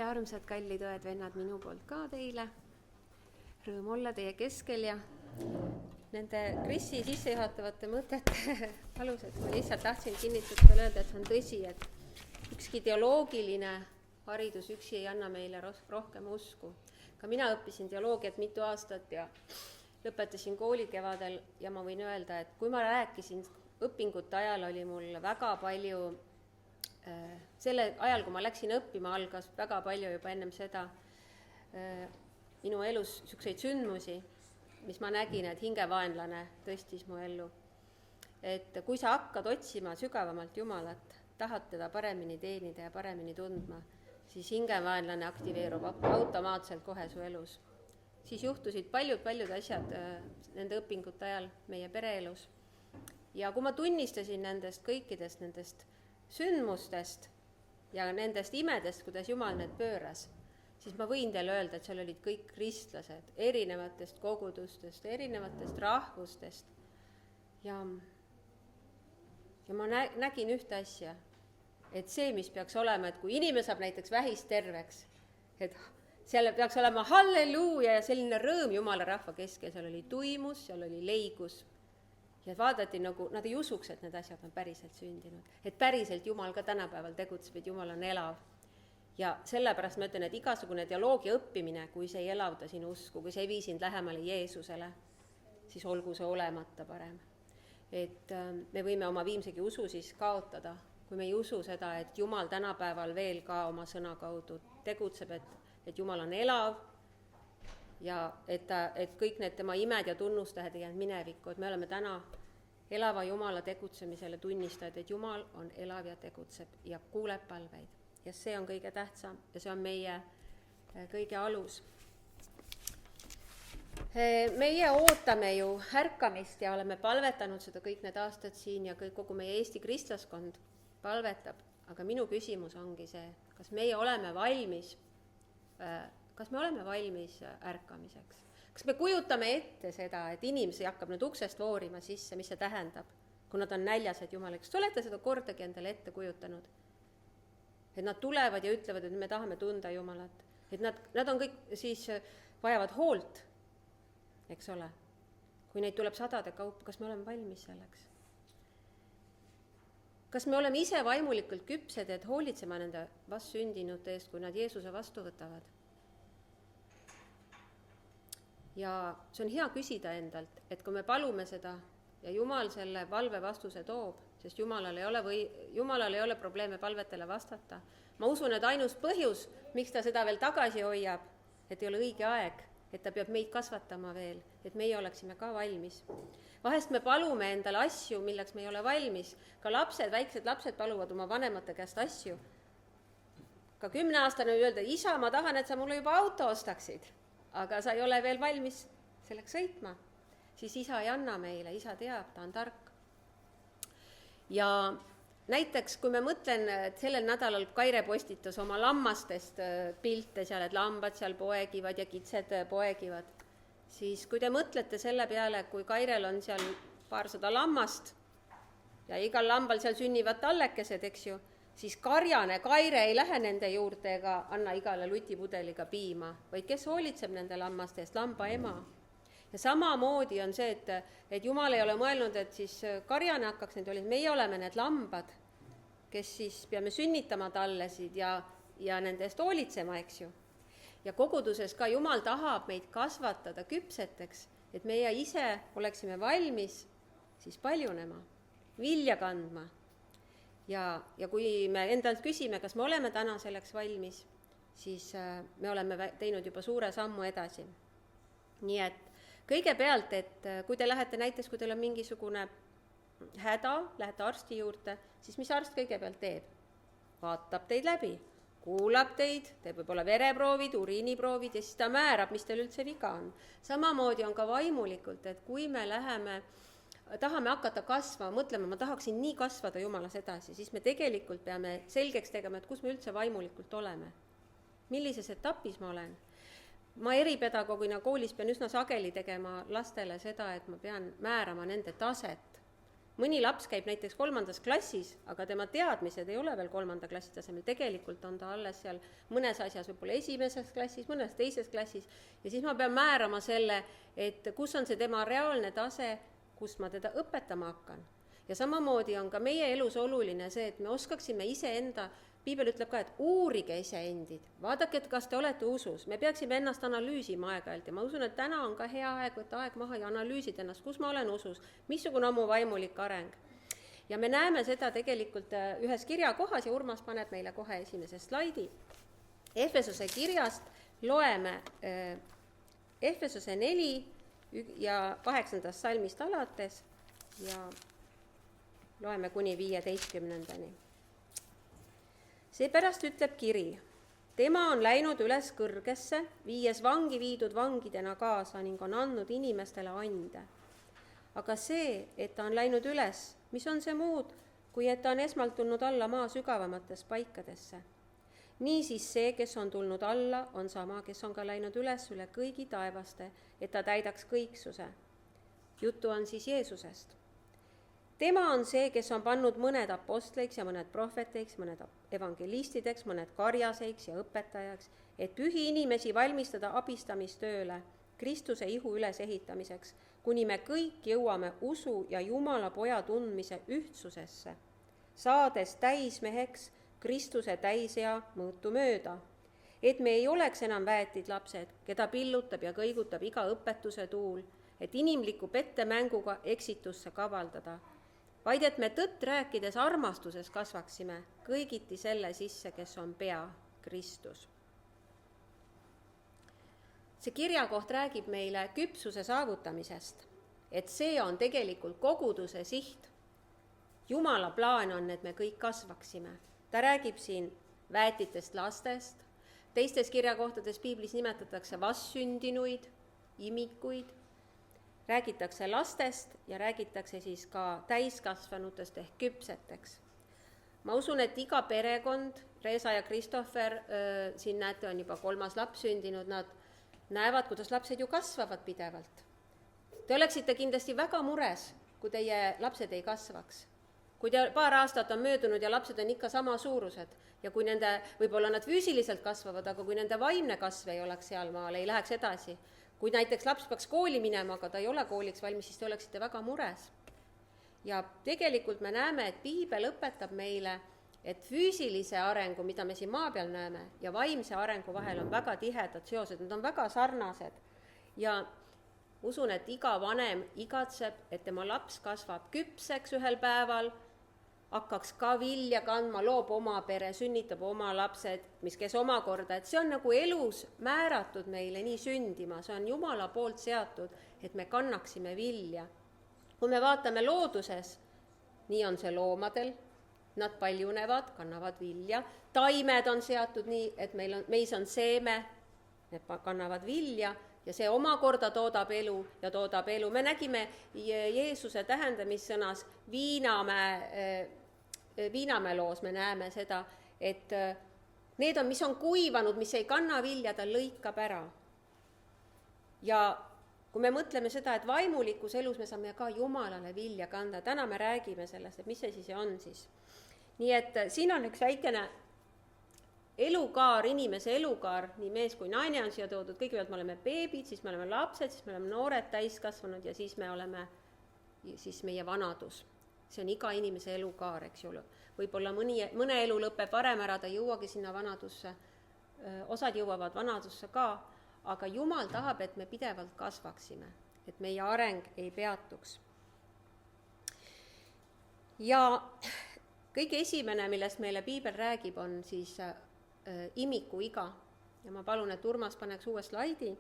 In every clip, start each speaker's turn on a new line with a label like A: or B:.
A: tere, armsad kallid õed-vennad, minu poolt ka teile. Rõõm olla teie keskel ja nende Krisi sissejuhatavate mõtete aluseks ma lihtsalt tahtsin kinnitust veel öelda, et see on tõsi, et ükski teoloogiline haridus üksi ei anna meile rohkem usku. Ka mina õppisin teoloogiat mitu aastat ja lõpetasin kooli kevadel ja ma võin öelda, et kui ma rääkisin õpingute ajal, oli mul väga palju selle ajal, kui ma läksin õppima, algas väga palju juba ennem seda minu elus niisuguseid sündmusi, mis ma nägin, et hingevaenlane tõstis mu ellu. Et kui sa hakkad otsima sügavamalt Jumalat, tahad teda paremini teenida ja paremini tundma, siis hingevaenlane aktiveerub automaatselt kohe su elus. Siis juhtusid paljud asjad nende õpingute ajal meie pereelus. Ja kui ma tunnistasin kõikidest nendest sündmustest ja nendest imedest, kuidas Jumal need pööras, siis ma võin teile öelda, et seal olid kõik kristlased, erinevatest kogudustest, erinevatest rahvustest. Ja ma nägin ühte asja, et see, mis peaks olema, et kui inimene saab näiteks vähist terveks, et seal peaks olema halleluuja ja selline rõõm Jumala rahva keskel, seal oli tuimus, seal oli leigus. Ja vaadati nagu, nad ei usuks, et need asjad on päriselt sündinud. Et päriselt Jumal ka tänapäeval tegutseb, et Jumal on elav. Ja sellepärast ma ütlen, et igasugune teoloogia õppimine, kui see ei elavda sinu usku, kui see ei vii sind lähemale Jeesusele, siis olgu see olemata parem. Et me võime oma viimsegi usu siis kaotada, kui me ei usu seda, et Jumal tänapäeval veel ka oma sõna kaudu tegutseb, et Jumal on elav, ja et kõik need tema imed ja tunnustähed ei jäänud minevikku, et me oleme täna elava Jumala tegutsemisele tunnistajad, et Jumal on elav ja tegutseb ja kuuleb palveid. Ja see on kõige tähtsam ja see on meie kõige alus. Meie ootame ju ärkamist ja oleme palvetanud seda kõik need aastad siin ja kogu meie Eesti kristlaskond palvetab, aga minu küsimus ongi see, kas meie oleme valmis ärkamiseks? Kas me kujutame ette seda, et inimesi hakkab nüüd uksest voorima sisse, mis see tähendab, kui nad on näljased Jumalaks? Kas olete seda kordagi endale ette kujutanud? Et nad tulevad ja ütlevad, et me tahame tunda Jumalat. Et nad on kõik siis vajavad hoolt, eks ole. Kui neid tuleb sadade kaupa, kas me oleme valmis selleks? Kas me oleme ise vaimulikult küpsed, et hoolitsema nende vastsündinute eest, kui nad Jeesuse vastu võtavad? Ja see on hea küsida endalt, et kui me palume seda ja Jumal selle palve vastuse toob, sest Jumalal ei ole probleeme palvetele vastata. Ma usun, et ainus põhjus, miks ta seda veel tagasi hoiab, et ei ole õige aeg, et ta peab meid kasvatama veel, et meie oleksime ka valmis. Vahest me palume endale asju, milleks me ei ole valmis. Ka väiksed lapsed paluvad oma vanemate käest asju. Ka 10-aastane öelda, isa, ma tahan, et sa mulle juba auto ostaksid, aga sa ei ole veel valmis selleks sõitma. Siis isa ei anna meile, isa teab, ta on tark. Ja näiteks, kui me mõtlen, et sellel nädalal Kaire postitas oma lammastest pilte seal, et lambad seal poegivad ja kitsed poegivad, siis kui te mõtlete selle peale, kui Kairel on seal paarsada lammast ja igal lambal seal sünnivad tallekesed, eks ju, siis karjane Kaire ei lähe nende juurde ega anna igale lutipudeliga piima, vaid kes hoolitseb nende lammaste eest, lamba ema. Ja samamoodi on see, et Jumal ei ole mõelnud, et siis karjane hakkaks neid olema, meie oleme need lambad, kes siis peame sünnitama tallesid ja nende eest hoolitsema, eks ju. Ja koguduses ka Jumal tahab meid kasvatada küpseteks, et meie ise oleksime valmis siis paljunema, vilja kandma. Ja kui me endalt küsime, kas me oleme täna selleks valmis, siis me oleme teinud juba suure sammu edasi. Nii et kõigepealt, et kui te lähete näiteks, kui teil on mingisugune häda, lähete arsti juurde, siis mis arst kõigepealt teeb? Vaatab teid läbi, kuulab teid, teeb võib-olla vereproovid, uriiniproovid ja siis ta määrab, mis teil üldse viga on. Samamoodi on ka vaimulikult, et kui me tahame hakata kasvama, mõtlema, ma tahaksin nii kasvada Jumalas edasi, siis me tegelikult peame selgeks tegema, et kus me üldse vaimulikult oleme. Millises etapis ma olen? Ma eripedagoogina koolis pean üsna sageli tegema lastele seda, et ma pean määrama nende taset. mõni laps käib näiteks 3. klassis, aga tema teadmised ei ole veel 3. klassi tasemel, tegelikult on ta alles seal mõnes asjas võib-olla 1. klassis, mõnes 2. klassis, ja siis ma pean määrama selle, et kus on see tema reaalne tase, kus ma teda õpetama hakkan. Ja samamoodi on ka meie elus oluline see, et me oskaksime iseenda, Piibel ütleb ka, et uurige iseendid, vaadake, et kas te olete usus, me peaksime ennast analüüsima aeg-ajalt ja ma usun, et täna on ka hea aeg võtta aeg maha ja analüüsida ennast, kus ma olen usus, missugune on mu vaimulik areng. Ja me näeme seda tegelikult ühes kirjakohas ja Urmas paneb meile kohe esimese slaidi. Efesose kirjast loeme Efesose 4 ja 8. salmist alates ja loeme kuni 15. Seepärast ütleb kiri, tema on läinud üles kõrgesse, viies vangi viidud vangidena kaasa ning on andnud inimestele ande. Aga see, et ta on läinud üles, mis on see muud, kui et ta on esmalt tulnud alla maa sügavamatesse paikadesse. Niisiis see, kes on tulnud alla, on sama, kes on ka läinud üles üle kõigi taevaste, et ta täidaks kõiksuse. Juttu on siis Jeesusest. Tema on see, kes on pannud mõned apostleiks ja mõned prohveteiks, mõned evangelistideks, mõned karjaseiks ja õpetajaks, et pühi inimesi valmistada abistamistööle Kristuse ihu ülesehitamiseks, kuni me kõik jõuame usu ja Jumala poja tundmise ühtsusesse, saades täismeheks Kristuse täisea mõõtu mööda, et me ei oleks enam väetid lapsed, keda pillutab ja kõigutab iga õpetuse tuul, et inimliku pettemänguga eksitusse kavaldada, vaid et me tõtt rääkides armastuses kasvaksime kõigiti selle sisse, kes on pea, Kristus. See kirjakoht räägib meile küpsuse saavutamisest, et see on tegelikult koguduse siht. Jumala plaan on, et me kõik kasvaksime. Ta räägib siin väetitest lastest, teistes kirjakohtades Piiblis nimetatakse vastsündinuid, imikuid, räägitakse lastest ja räägitakse siis ka täiskasvanutest ehk küpseteks. Ma usun, et iga perekond, Reesa ja Christopher, siin näete, on juba 3. laps sündinud, nad näevad, kuidas lapsed ju kasvavad pidevalt. Te oleksite kindlasti väga mures, kui teie lapsed ei kasvaks. Kui paar aastat on möödunud ja lapsed on ikka sama suurused ja kui nende, võib-olla nad füüsiliselt kasvavad, aga kui nende vaimne kasv ei oleks sealmaal, ei läheks edasi. Kui näiteks laps peaks kooli minema, aga ta ei ole kooliks valmis, siis te oleksite väga mures. Ja tegelikult me näeme, et Piibel õpetab meile, et füüsilise arengu, mida me siin maa peal näeme, ja vaimse arengu vahel on väga tihedad seosed, need on väga sarnased. Ja usun, et iga vanem igatseb, et tema laps kasvab küpseks ühel päeval, hakkaks ka vilja kandma, loob oma pere, sünnitab oma lapsed, kes omakorda, et see on nagu elus määratud meile nii sündima, see on Jumala poolt seatud, et me kannaksime vilja. Kui me vaatame looduses, nii on see loomadel, nad paljunevad, kannavad vilja, taimed on seatud nii, et meis on seeme, need kannavad vilja ja see omakorda toodab elu ja toodab elu. Me nägime Jeesuse tähendamissõnas Viinamäe loos, me näeme seda, et need on, mis on kuivanud, mis ei kanna vilja, ta lõikab ära. Ja kui me mõtleme seda, et vaimulikus elus me saame ka Jumalale vilja kanda, täna me räägime sellest, et mis see siis on siis. Nii et siin on üks väikene elukaar, inimese elukaar, nii mees kui naine on siia toodud, kõigepealt me oleme beebid, siis me oleme lapsed, siis me oleme noored täiskasvanud ja siis me oleme siis meie vanadus. See on iga inimese elukaar, eks ju. Võib-olla mõne elu lõpeb varem ära, ta ei jõuagi sinna vanadusse, osad jõuavad vanadusse ka, aga Jumal tahab, et me pidevalt kasvaksime, et meie areng ei peatuks. Ja kõige esimene, millest meile Piibel räägib, on siis imikuiga. Ja ma palun, et Urmas paneks uue slaidi.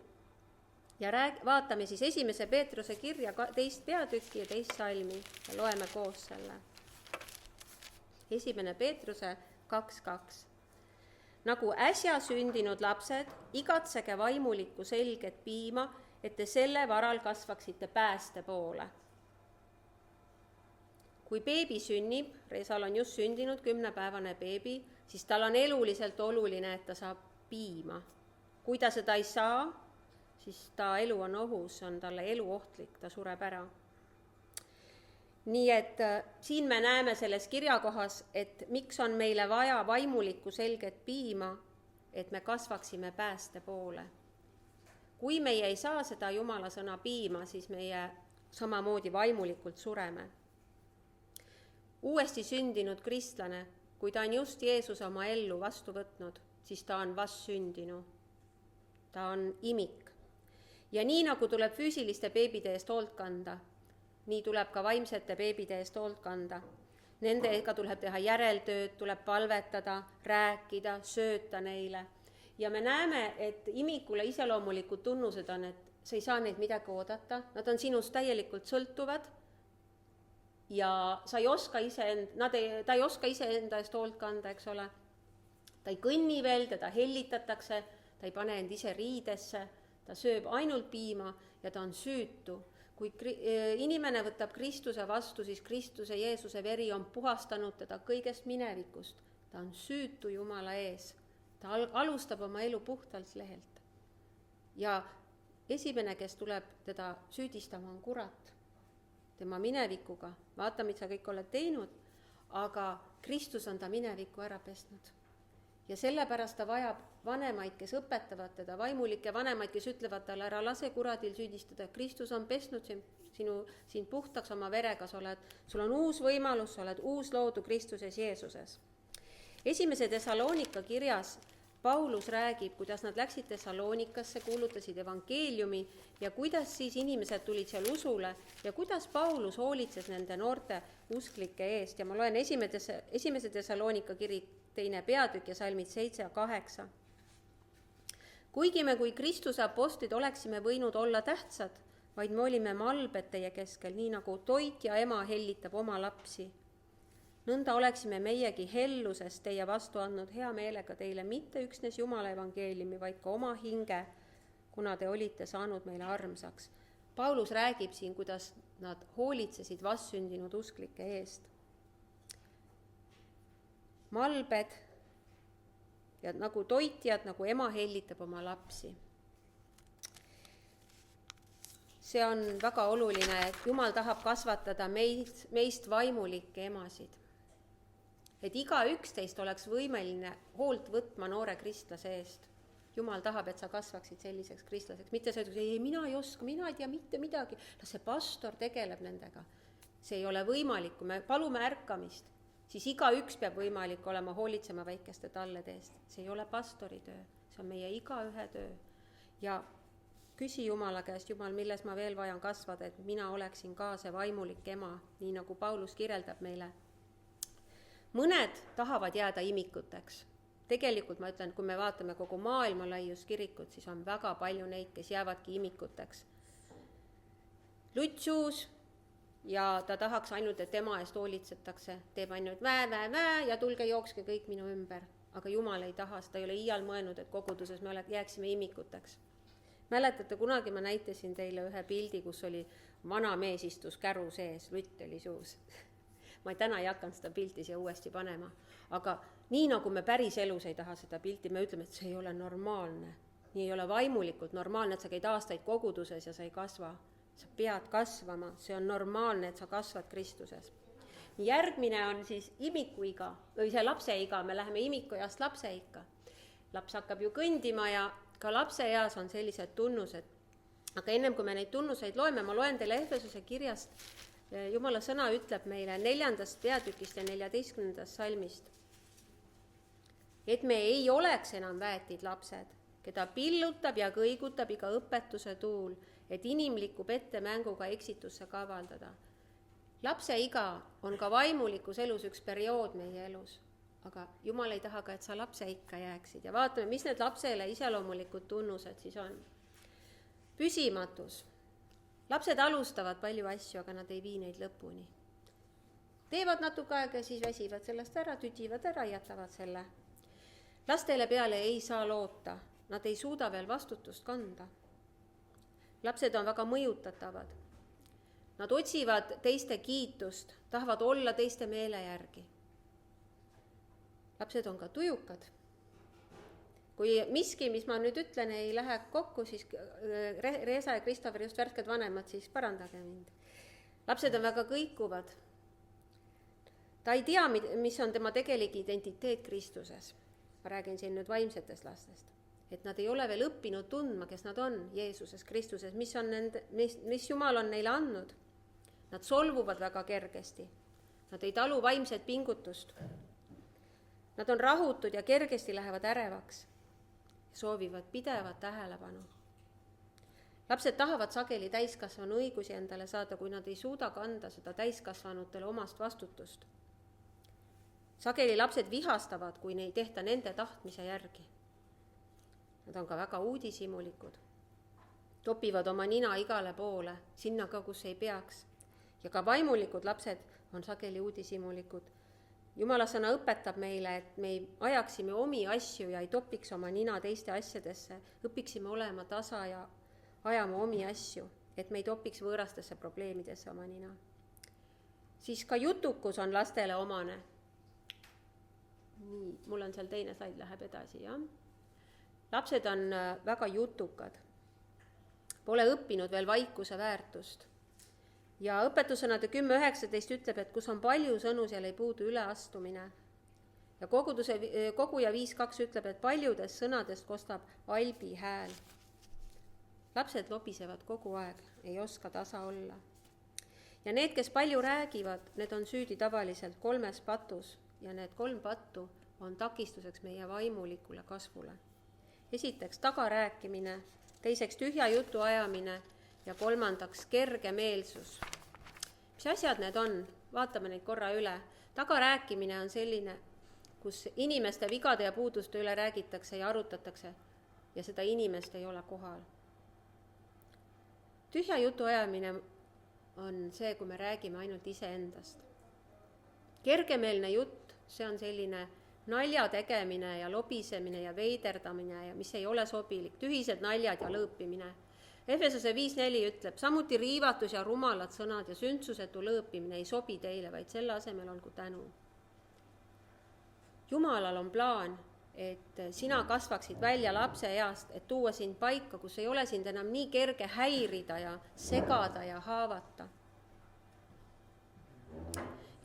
A: Ja vaatame siis 1. Peetruse kirja 2. peatükki ja 2. salmi ja loeme koos selle. 1. Peetruse 2.2. Nagu äsja sündinud lapsed, igatsege vaimulikku selget piima, et te selle varal kasvaksite pääste poole. Kui beebi sünnib, Reesal on just sündinud 10-päevane beebi, siis tal on eluliselt oluline, et ta saab piima. Kui ta seda ei saa, siis ta elu on ohus, on talle eluohtlik, ta sureb ära. nii et siin me näeme selles kirjakohas, et miks on meile vaja vaimulikku selget piima, et me kasvaksime pääste poole. Kui meie ei saa seda Jumala sõna piima, siis meie samamoodi vaimulikult sureme. Uuesti sündinud kristlane, kui ta on just Jeesuse oma ellu vastu võtnud, siis ta on vastsündinu. Ta on imik. Ja nii nagu tuleb füüsiliste beebide eest hoolt kanda, nii tuleb ka vaimsete beebide eest hoolt kanda. Nendega tuleb teha järeltööd, tuleb palvetada, rääkida, sööta neile. Ja me näeme, et imikule iseloomulikud tunnused on, et sa ei saa neid midagi oodata, nad on sinust täielikult sõltuvad ja ta ei oska iseenda eest hoolt kanda, eks ole. Ta ei kõnni veel, teda hellitatakse, ta ei pane end ise riidesse, ta sööb ainult piima ja ta on süütu. Kui inimene võtab Kristuse vastu, siis Kristuse Jeesuse veri on puhastanud teda kõigest minevikust. Ta on süütu Jumala ees. Ta alustab oma elu puhtalt lehelt. Ja esimene, kes tuleb teda süüdistama, on kurat. Tema minevikuga. Vaata, mida sa kõik oled teinud, aga Kristus on ta mineviku ära pesnud. Ja sellepärast ta vajab vanemaid, kes õpetavad teda, vaimulikke vanemaid, kes ütlevad talle, ära lase kuradil süüdistada. Kristus on pesnud sind puhtaks oma verega, sul on uus võimalus, sa oled uus loodu Kristuses Jeesuses. Esimese Thessalonika kirjas Paulus räägib, kuidas nad läksid Thessalonikasse, kuulutasid evangeeliumi ja kuidas siis inimesed tulid seal usule ja kuidas Paulus hoolitses nende noorte usklike eest. Ja ma loen esimese Thessalonika kiri 2. peatükk ja salmid 7 ja 8. Kuigi me kui Kristuse apostlid oleksime võinud olla tähtsad, vaid me olime malbed teie keskel, nii nagu toit ja ema hellitab oma lapsi. Nõnda oleksime meiegi helluses teie vastu andnud hea meelega teile mitte üksnes Jumala evangeeliumi, vaid ka oma hinge, kuna te olite saanud meile armsaks. Paulus räägib siin, kuidas nad hoolitsesid vastsündinud usklike eest. Malbed ja nagu toitjad, nagu ema hellitab oma lapsi. See on väga oluline, et Jumal tahab kasvatada meist vaimulikke emasid. Et igaüks teist oleks võimeline hoolt võtma noore kristlase eest. Jumal tahab, et sa kasvaksid selliseks kristlaseks. Mitte see, et ei, mina ei oska, mina ei tea mitte midagi. See pastor tegeleb nendega. See ei ole võimalik, kui me palume ärkamist, siis igaüks peab võimalik olema hoolitsema väikeste tallede eest. See ei ole pastori töö, see on meie igaühe töö. Ja küsi Jumala käest, Jumal, milles ma veel vajan kasvada, et mina oleksin ka see vaimulik ema, nii nagu Paulus kirjeldab meile. Mõned tahavad jääda imikuteks. Tegelikult ma ütlen, kui me vaatame kogu maailma laius kirikut, siis on väga palju neid, kes jäävadki imikuteks. Lutsuus ja ta tahaks ainult, et tema eest hoolitsetakse, teeb ainult vää ja tulge jookske kõik minu ümber. Aga Jumal ei taha, ta ei ole iial mõelnud, et koguduses me jääksime imikuteks. Mäletate, kunagi ma näitasin teile ühe pildi, kus oli vana mees istus käru sees, lutt oli suus. Ma täna ei hakanud seda pilti siia uuesti panema, aga nii nagu me päris elus ei taha seda pilti, me ütleme, et see ei ole normaalne. Nii ei ole vaimulikult normaalne, et sa käid aastaid koguduses ja sa ei kasva. Sa pead kasvama, see on normaalne, et sa kasvad Kristuses. Järgmine on siis imikuiga, või see lapseiga, me läheme imikueast lapseikka. Laps hakkab ju kõndima ja ka lapse eas on sellised tunnused. Aga ennem kui me neid tunnuseid loeme, ma loen teile Efesuse kirjast. Jumala sõna ütleb meile 4. peatükist ja 14. salmist, et me ei oleks enam väetid lapsed, keda pillutab ja kõigutab iga õpetuse tuul, et inimliku pettemänguga eksitusse kavaldada. Lapse iga on ka vaimulikus elus üks periood meie elus, aga Jumal ei taha ka, et sa lapse ikka jääksid. Ja vaatame, mis need lapsele iseloomulikud tunnused siis on. Püsimatus. Lapsed alustavad palju asju, aga nad ei vii neid lõpuni. Teevad natuke aega ja siis väsivad sellest ära, tüdivad ära, jätavad selle. Lastele peale ei saa loota, nad ei suuda veel vastutust kanda. Lapsed on väga mõjutatavad. Nad otsivad teiste kiitust, tahavad olla teiste meele järgi. Lapsed on ka tujukad. Kui miski, mis ma nüüd ütlen, ei lähe kokku, siis Reesa ja Kristofer, just värsked vanemad, siis parandage mind. lapsed on väga kõikuvad. Ta ei tea, mis on tema tegelik identiteet Kristuses. Ma räägin siin nüüd vaimsetest lastest. Et nad ei ole veel õppinud tundma, kes nad on Jeesuses, Kristuses, mis Jumal on neile andnud. Nad solvuvad väga kergesti. Nad ei talu vaimset pingutust. Nad on rahutud ja kergesti lähevad ärevaks. Soovivad pidevat tähelepanu. Lapsed tahavad sageli täiskasvanu õigusi endale saada, kui nad ei suuda kanda seda täiskasvanutele omast vastutust. Sageli lapsed vihastavad, kui ei tehta nende tahtmise järgi. Nad on ka väga uudishimulikud. Topivad oma nina igale poole, sinna ka, kus ei peaks. Ja ka vaimulikud lapsed on sageli uudishimulikud. Jumala sõna õpetab meile, et me ei ajaksime omi asju ja ei topiks oma nina teiste asjadesse. Õpiksime olema tasa ja ajama omi asju, et me ei topiks võõrastesse probleemidesse oma nina. Siis ka jutukus on lastele omane. Nii, mul on seal teine slaid, läheb edasi, jah. Lapsed on väga jutukad. Pole õppinud veel vaikuse väärtust. Ja õpetussõnade 10.19 ütleb, et kus on palju sõnu, seal ei puudu üleastumine. Ja koguja 5.2 ütleb, et paljudest sõnadest kostab albi hääl. Lapsed lobisevad kogu aeg, ei oska tasa olla. Ja need, kes palju räägivad, need on süüdi tavaliselt 3 patus ja need 3 pattu on takistuseks meie vaimulikule kasvule. Esiteks tagarääkimine, teiseks tühja jutu ajamine ja 3. kergemeelsus. Mis asjad need on? Vaatame neid korra üle. Tagarääkimine on selline, kus inimeste vigade ja puuduste üle räägitakse ja arutatakse ja seda inimest ei ole kohal. Tühja jutu ajamine on see, kui me räägime ainult iseendast. Kergemeelne jutt, see on selline nalja tegemine ja lobisemine ja veiderdamine, ja mis ei ole sobilik, tühised naljad ja lõõpimine. Efesose 5.4 ütleb, samuti riivatus ja rumalad sõnad ja sündsusetu lõõpimine ei sobi teile, vaid selle asemel olgu tänu. Jumalal on plaan, et sina kasvaksid välja lapse east, et tuua sind paika, kus ei ole sind enam nii kerge häirida ja segada ja haavata.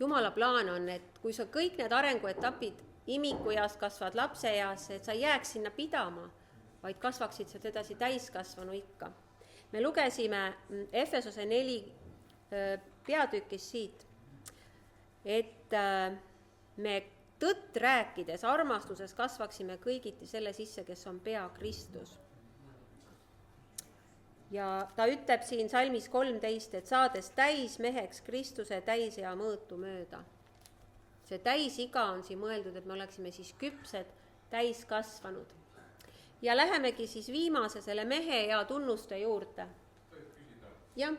A: Jumala plaan on, et kui sa kõik need arenguetapid imikueast kasvad lapse eas, et sa jääks sinna pidama, vaid kasvaksid sa edasi täiskasvanu ikka. Me lugesime Efesose 4 peatükis siit, et me tõtt rääkides armastuses kasvaksime kõigiti selle sisse, kes on pea Kristus. Ja ta ütleb siin salmis 13, et saades täismeheks Kristuse täisea mõõtu mööda. See täisiga on siin mõeldud, et me oleksime siis küpsed, täiskasvanud. Ja lähemegi siis viimase selle mehe ja tunnuste juurde.
B: Tohid küsida?
A: Jah.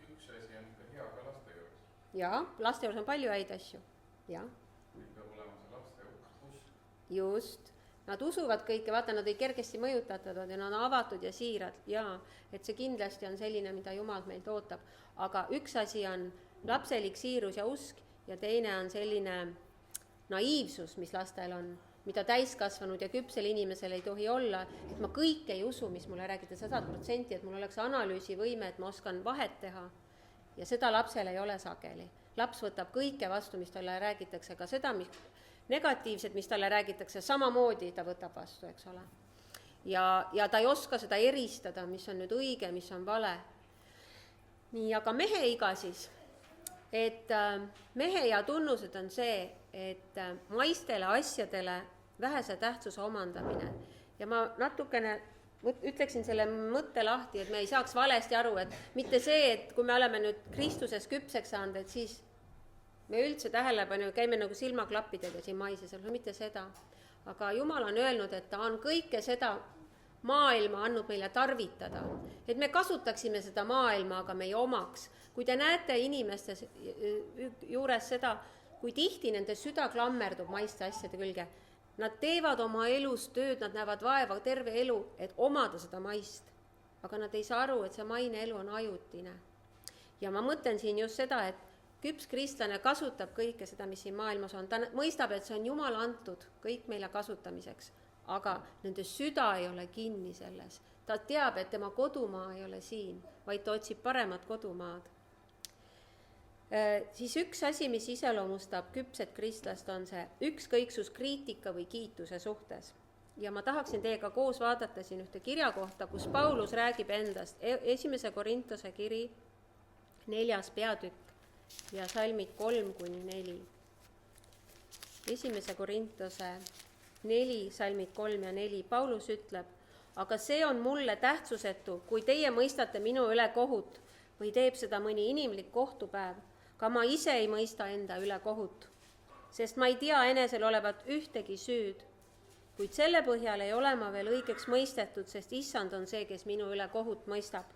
B: Üks asi on hea ka laste juures.
A: Jaa, laste juures on palju häid asju. Jah.
B: Peab olema see laste usk.
A: Just. Nad usuvad kõike, vaata, nad ei kergesti mõjutatud ja nad on avatud ja siirad. Jaa, et see kindlasti on selline, mida Jumal meilt ootab. Aga üks asi on lapselik siirus ja usk ja teine on selline naiivsus, mis lastel on, mida täiskasvanud ja küpsel inimesel ei tohi olla, et ma kõik ei usu, mis mulle räägida 100%, et mul oleks analüüsivõime, et ma oskan vahet teha. Ja seda lapsel ei ole sageli. Laps võtab kõike vastu, mis talle räägitakse, ka seda negatiivset, mis talle räägitakse, samamoodi ta võtab vastu, eks ole. Ja ta ei oska seda eristada, mis on nüüd õige, mis on vale. Nii, aga mehe iga siis, et mehe ja tunnused on see, et maistele asjadele vähese tähtsuse omandamine. Ja ma natukene ütleksin selle mõtte lahti, et me ei saaks valesti aru, et mitte see, et kui me oleme nüüd Kristuses küpseks saanud, et siis me üldse tähelepanu käime nagu silmaklappidega siin maises, mitte seda. Aga Jumal on öelnud, et ta on kõike seda maailma andnud meile tarvitada. Et me kasutaksime seda maailma, aga me ei omaks. Kui te näete inimeste juures seda, kui tihti nende süda klammerdub maiste asjade külge, nad teevad oma elus tööd, nad näevad vaeva terve elu, et omada seda maist. Aga nad ei saa aru, et see maine elu on ajutine. Ja ma mõtlen siin just seda, et küps kristlane kasutab kõike seda, mis siin maailmas on. Ta mõistab, et see on Jumal antud kõik meile kasutamiseks, aga nende süda ei ole kinni selles. Ta teab, et tema kodumaa ei ole siin, vaid ta otsib paremat kodumaad. Siis üks asi, mis iseloomustab küpset kristlast, on see ükskõiksus kriitika või kiituse suhtes. Ja ma tahaksin teiega koos vaadata siin ühte kirja kohta, kus Paulus räägib endast. 1. Korintuse kiri, 4. peatükk ja salmid 3-4. 1. Korintuse 4, salmid 3 ja 4. Paulus ütleb, aga see on mulle tähtsusetu, kui teie mõistate minu üle kohut või teeb seda mõni inimlik kohtupäev. Ka ma ise ei mõista enda üle kohut, sest ma ei tea enesel olevat ühtegi süüd, kuid selle põhjal ei ole ma veel õigeks mõistetud, sest issand on see, kes minu üle kohut mõistab.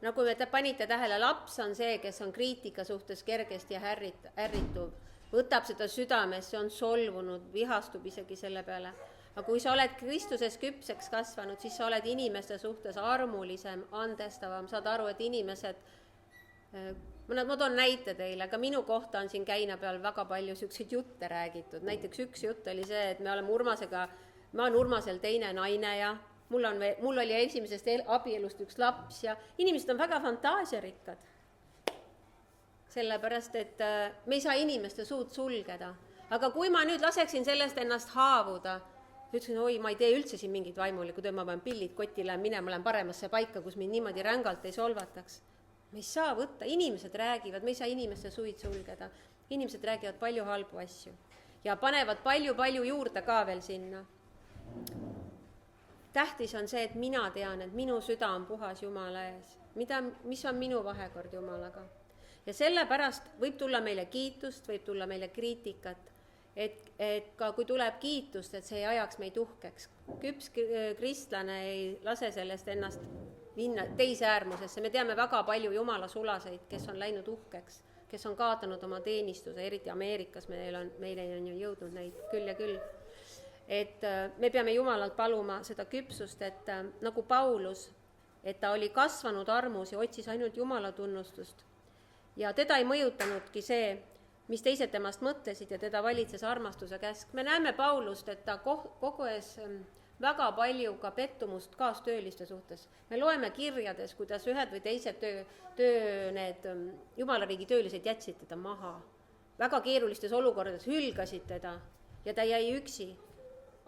A: Nagu te panite tähele, laps on see, kes on kriitika suhtes kergesti ärrituv, võtab seda südamesse, on solvunud, vihastub isegi selle peale. Aga kui sa oled Kristuses küpseks kasvanud, siis sa oled inimeste suhtes armulisem, andestavam, saad aru, et inimesed, ma toon näite teile, aga minu kohta on siin käina peal väga palju selliseid jutte räägitud. Näiteks üks jutt oli see, et ma olen Urmasel teine naine ja mul oli esimesest abielust üks laps ja inimesed on väga fantaasiarikkad. Sellepärast, et me ei saa inimeste suud sulgeda. Aga kui ma nüüd laseksin sellest ennast haavuda, ütlesin, oi, ma ei tee üldse siin mingit vaimulikku töö, ma pean pillid kotti minema, lähen paremasse paika, kus mind niimoodi rängalt ei solvataks. Me ei saa võtta, inimesed räägivad, me ei saa inimeste suid sulgeda. Inimesed räägivad palju halbu asju ja panevad palju juurde ka veel sinna. Tähtis on see, et mina tean, et minu süda on puhas Jumala ees. Mis on minu vahekord Jumalaga? Ja sellepärast võib tulla meile kiitust, võib tulla meile kriitikat, et ka kui tuleb kiitust, et see ei ajaks meid uhkeks. Küps kristlane ei lase sellest ennast minna teise äärmusesse. Me teame väga palju Jumala sulaseid, kes on läinud uhkeks, kes on kaotanud oma teenistuse, eriti Ameerikas meile on ju jõudnud neid küll ja küll. Et me peame Jumalalt paluma seda küpsust, et nagu Paulus, et ta oli kasvanud armus ja otsis ainult Jumala tunnustust. Ja teda ei mõjutanudki see, mis teised temast mõtlesid ja teda valitses armastuse käsk. Me näeme Paulust, et ta kogues väga palju ka pettumust kaastööliste suhtes. Me loeme kirjades, kuidas ühed või teised need Jumalariigi töölised jätsid teda maha. Väga keerulistes olukordades hülgasid teda ja ta jäi üksi.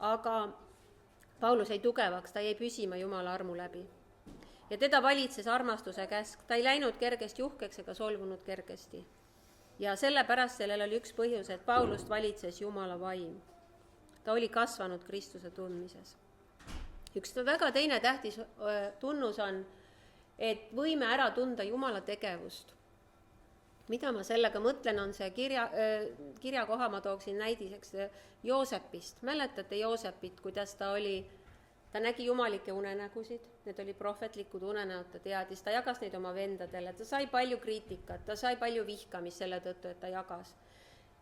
A: Aga Paulus jäi tugevaks, ta jäi püsima Jumala armu läbi. Ja teda valitses armastuse käsk. Ta ei läinud kergesti uhkeks ega solvunud kergesti. Ja sellepärast sellel oli üks põhjus, et Paulust valitses Jumala vaim. Ta oli kasvanud Kristuse tundmises. Üks väga teine tähtis tunnus on, et võime ära tunda Jumala tegevust. Mida ma sellega mõtlen, on see kirjakoha, ma tooksin näidiseks Joosepist. Mäletate Joosepit, kuidas ta nägi jumalikke unenägusid, need oli prohvetlikud unenäod, ta teadis, ta jagas neid oma vendadele, ta sai palju kriitikat, ta sai palju vihkamist selle tõttu, et ta jagas.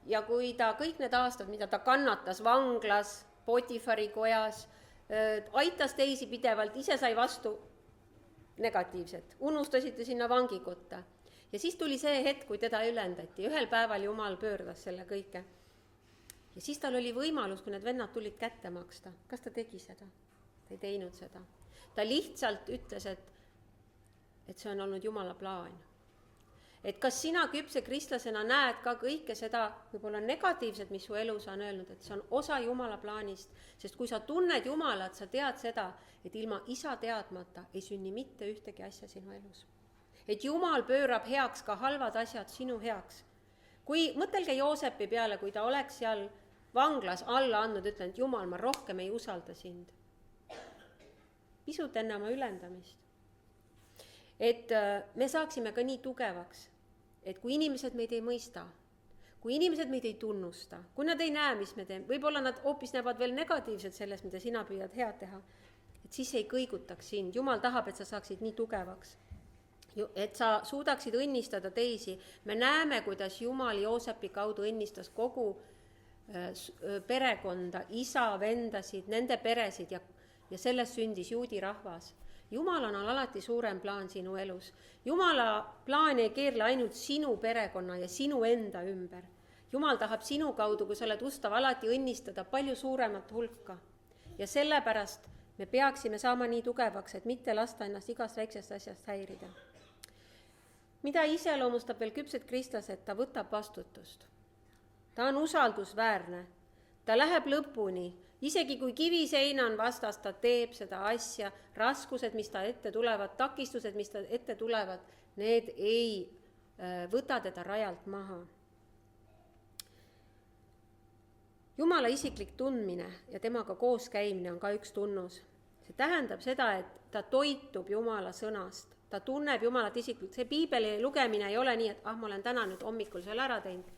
A: Ja kui ta kõik need aastad, mida ta kannatas vanglas, Potifari kojas, aitas teisi pidevalt, ise sai vastu negatiivset, unustasite sinna vangikotta. Ja siis tuli see hetk, kui teda ülendati, ühel päeval Jumal pöördas selle kõike. Ja siis tal oli võimalus, kui need vennad tulid kätte maksta. Kas ta tegi seda? Ta ei teinud seda. Ta lihtsalt ütles, et see on olnud Jumala plaan. Et kas sina küpse kristlasena näed ka kõike seda võib-olla negatiivset, mis su elus on öelnud, et see on osa Jumala plaanist, sest kui sa tunned Jumalat, sa tead seda, et ilma isa teadmata ei sünni mitte ühtegi asja sinu elus. Et Jumal pöörab heaks ka halvad asjad sinu heaks. Kui mõtelge Joosepi peale, kui ta oleks seal vanglas alla andnud, ütlen, et Jumal, ma rohkem ei usalda sind. Pisut enne oma ülendamist. Et me saaksime ka nii tugevaks, et kui inimesed meid ei mõista, kui inimesed meid ei tunnusta, kui nad ei näe, mis me teeme, võib-olla nad hoopis näevad veel negatiivselt selles, mida sina püüad head teha, et siis ei kõigutaks sind. Jumal tahab, et sa saaksid nii tugevaks, et sa suudaksid õnnistada teisi. Me näeme, kuidas Jumal Joosepi kaudu õnnistas kogu perekonda, isa, vendasid, nende peresid ja sellest sündis juudi rahvas. Jumal on alati suurem plaan sinu elus. Jumala plaan ei keerle ainult sinu perekonna ja sinu enda ümber. Jumal tahab sinu kaudu, kui sa oled ustav, alati õnnistada palju suuremat hulka. Ja sellepärast me peaksime saama nii tugevaks, et mitte lasta ennast igast väiksest asjast häirida. Mida iseloomustab veel küpset kristlased, ta võtab vastutust. Ta on usaldusväärne, ta läheb lõpuni, isegi kui kiviseina on vastas, ta teeb seda asja, raskused, mis ta ette tulevad, takistused, mis ta ette tulevad, need ei võta teda rajalt maha. Jumala isiklik tundmine ja temaga koos käimine on ka üks tunnus. See tähendab seda, et ta toitub Jumala sõnast, ta tunneb Jumalat isiklikult. See piibeli lugemine ei ole nii, et ma olen täna nüüd hommikul seal ära teinud.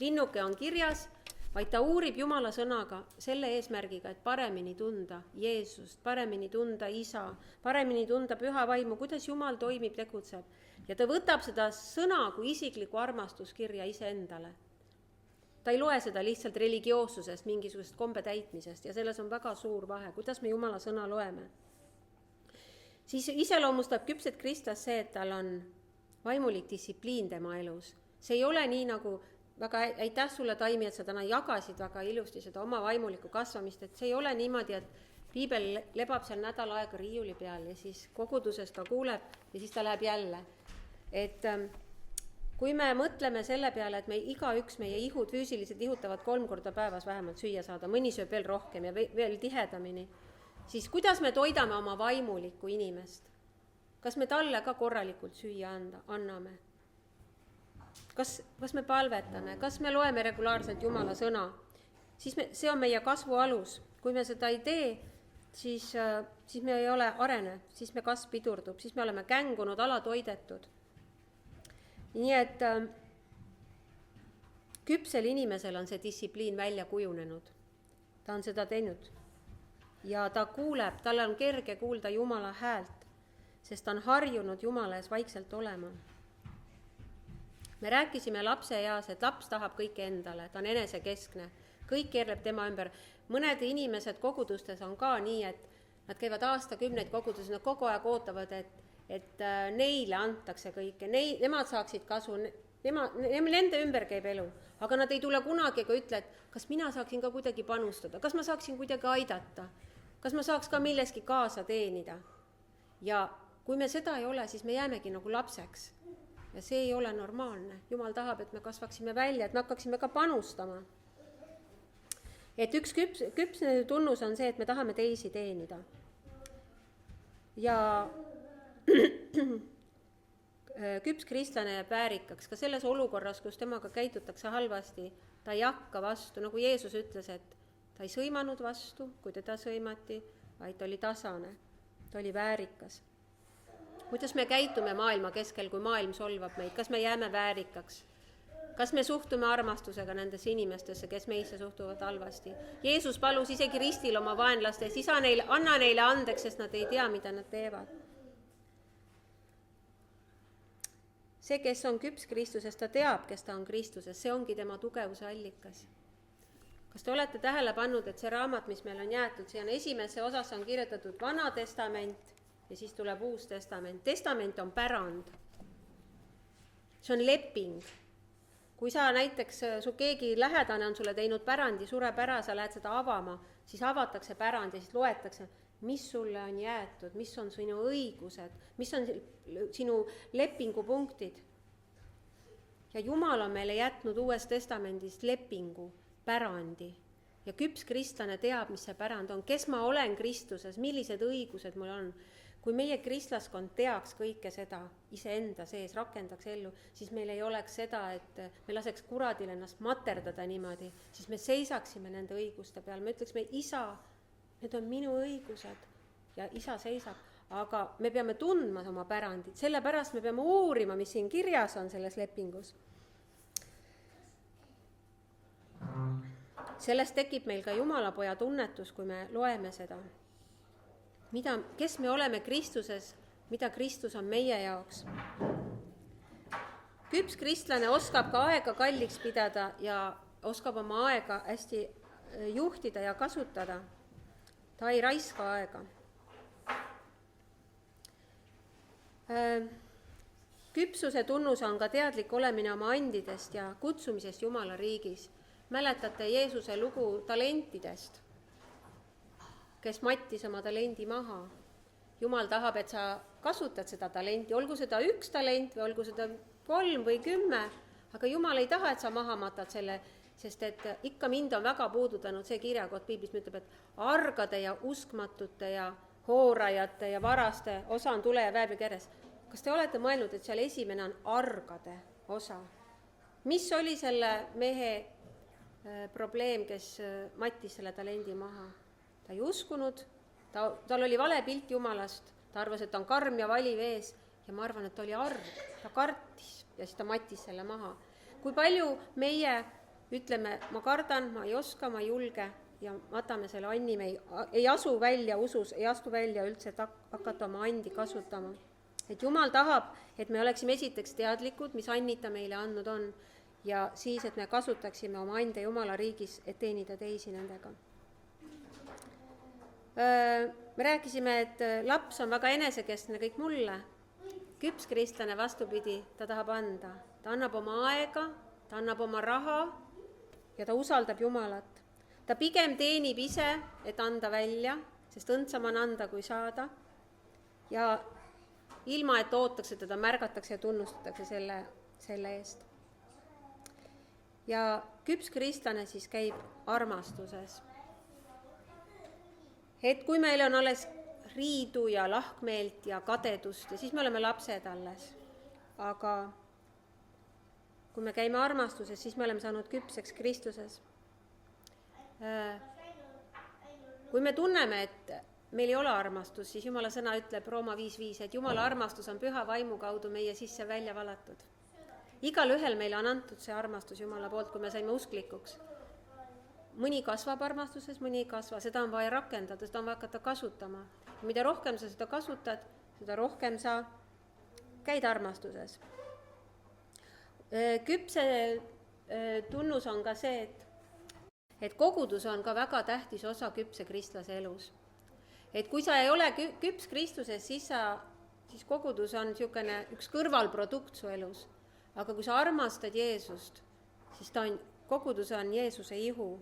A: Linnuke on kirjas, vaid ta uurib Jumala sõnaga selle eesmärgiga, et paremini tunda Jeesust, paremini tunda Isa, paremini tunda Püha Vaimu, kuidas Jumal toimib, tegutseb. Ja ta võtab seda sõna kui isiklikku armastuskirja iseendale. Ta ei loe seda lihtsalt religioossusest, mingisugusest kombe täitmisest ja selles on väga suur vahe, kuidas me Jumala sõna loeme. Siis iseloomustab küpset kristlast see, et tal on vaimulik distsipliin tema elus. See ei ole nii nagu, väga aitäh sulle, Taimi, et sa täna jagasid väga ilusti seda oma vaimulikku kasvamist, et see ei ole niimoodi, et piibel lebab seal nädal aega riiuli peal ja siis koguduses ta kuuleb ja siis ta läheb jälle. Et kui me mõtleme selle peale, et igaüks meie ihud, füüsilised ihutavad 3 korda päevas vähemalt süüa saada, mõni sööb veel rohkem ja veel tihedamini, siis kuidas me toidame oma vaimulikku inimest? Kas me talle ka korralikult süüa anname? Kas me palvetame? Kas me loeme regulaarselt Jumala sõna? See on meie kasvu alus. Kui me seda ei tee, siis me ei ole arene, siis me kasv pidurdub, siis me oleme kängunud, alatoidetud. Nii et küpsel inimesel on see distsipliin välja kujunenud. Ta on seda teinud. Ja ta kuuleb, tal on kerge kuulda Jumala häält, sest ta on harjunud Jumala ees vaikselt olema. Me rääkisime lapse eas, et laps tahab kõike endale, ta on enesekeskne. Kõik keerleb tema ümber. Mõned inimesed kogudustes on ka nii, et nad käivad aastakümneid koguduses, nad kogu aeg ootavad, et neile antakse kõike, nemad saaksid kasu, nende ümber käib elu, aga nad ei tule kunagi ega ütle, et kas mina saaksin ka kuidagi panustada, kas ma saaksin kuidagi aidata, kas ma saaks ka milleski kaasa teenida. Ja kui me seda ei ole, siis me jäämegi nagu lapseks ja see ei ole normaalne. Jumal tahab, et me kasvaksime välja, et me hakkaksime ka panustama. Et üks küpse tunnus on see, et me tahame teisi teenida. Ja küps kristlane jääb väärikaks ka selles olukorras, kus temaga käitutakse halvasti, ta ei hakka vastu, nagu Jeesus ütles, et ta ei sõimanud vastu, kui teda sõimati, vaid ta oli tasane, ta oli väärikas. Kuidas me käitume maailma keskel, kui maailm solvab meid, kas me jääme väärikaks? Kas me suhtume armastusega nendesse inimestesse, kes meisse suhtuvad halvasti? Jeesus palus isegi ristil oma vaenlaste, siis anna neile andeks, sest nad ei tea, mida nad teevad. See, kes on küps Kristuses, ta teab, kes ta on Kristuses, see ongi tema tugevuse allikas. Kas te olete tähele pannud, et see raamat, mis meil on jäetud, see on esimesse osasse on kirjutatud Vana testament ja siis tuleb Uus testament. Testament on pärand. See on leping. Kui sa näiteks, su keegi lähedane on sulle teinud pärandi, sureb ära, sa lähed seda avama, siis avatakse pärand ja siis loetakse, mis sulle on jäetud, mis on sinu õigused, mis on sinu lepingupunktid. Ja Jumal on meile jätnud Uues testamendist lepingu, pärandi. Ja küps kristlane teab, mis see pärand on, kes ma olen Kristuses, millised õigused mul on. Kui meie kristlaskond teaks kõike seda iseenda sees, rakendaks ellu, siis meil ei oleks seda, et me laseks kuradil ennast materdada niimoodi, siis me seisaksime nende õiguste peal. Me ütleksime, Isa, need on minu õigused ja Isa seisab, aga me peame tundma oma pärandit, sellepärast me peame uurima, mis siin kirjas on selles lepingus. Sellest tekib meil ka Jumalapoja tunnetus, kui me loeme seda. Kes me oleme Kristuses, mida Kristus on meie jaoks. Küps kristlane oskab ka aega kalliks pidada ja oskab oma aega hästi juhtida ja kasutada. Ta ei raiska aega. Küpsuse tunnus on ka teadlik olemine oma andidest ja kutsumisest Jumala riigis. Mäletate Jeesuse lugu talentidest? kes mattis oma talendi maha. Jumal tahab, et sa kasutad seda talenti, olgu seda 1 talent või olgu seda 3 või 10, aga Jumal ei taha, et sa maha matad selle, sest et ikka mind on väga puudutanud see kirjakoht piiblis, ütleb, et argade ja uskmatute ja hoorajate ja varaste osa on tule ja väävli keres. Kas te olete mõelnud, et seal esimene on argade osa? Mis oli selle mehe probleem, kes mattis selle talendi maha? Ta ei uskunud, tal oli vale pilt Jumalast, ta arvas, et ta on karm ja valiv ees ja ma arvan, et ta oli arg, ta kartis ja siis ta mattis selle maha. Kui palju meie ütleme, ma kardan, ma ei oska, ma ei julge ja matame selle anni, me ei asu välja usus, ei astu välja üldse, et hakata oma andi kasutama. Et Jumal tahab, et me oleksime esiteks teadlikud, mis annid ta meile andnud on ja siis, et me kasutaksime oma ande Jumala riigis, et teenida teisi nendega. Me rääkisime, et laps on väga enesekeskne kõik mulle. Küps kristlane vastupidi, ta tahab anda. Ta annab oma aega, ta annab oma raha ja ta usaldab Jumalat. Ta pigem teenib ise, et anda välja, sest õndsam on anda kui saada. Ja ilma, et ootakse teda, märgatakse ja tunnustatakse selle eest. Ja küps kristlane siis käib armastuses. Et kui meil on alles riidu ja lahkmeelt ja kadedust ja siis me oleme lapsed alles. Aga kui me käime armastuses, siis me oleme saanud küpseks Kristuses. Kui me tunneme, et meil ei ole armastus, siis Jumala sõna ütleb Rooma 5.5, et Jumala armastus on püha vaimu kaudu meie sisse välja valatud. Igal ühel meile on antud see armastus Jumala poolt, kui me saime usklikuks. Mõni kasvab armastuses, mõni ei kasva, seda on vaja rakendada, seda on vaja hakata kasutama. Mida rohkem sa seda kasutad, seda rohkem sa käid armastuses. Küpse tunnus on ka see, et kogudus on ka väga tähtis osa küpse kristlase elus. Et kui sa ei ole küps Kristuses, siis kogudus on niisugune üks kõrvalprodukt su elus. Aga kui sa armastad Jeesust, siis kogudus on Jeesuse ihu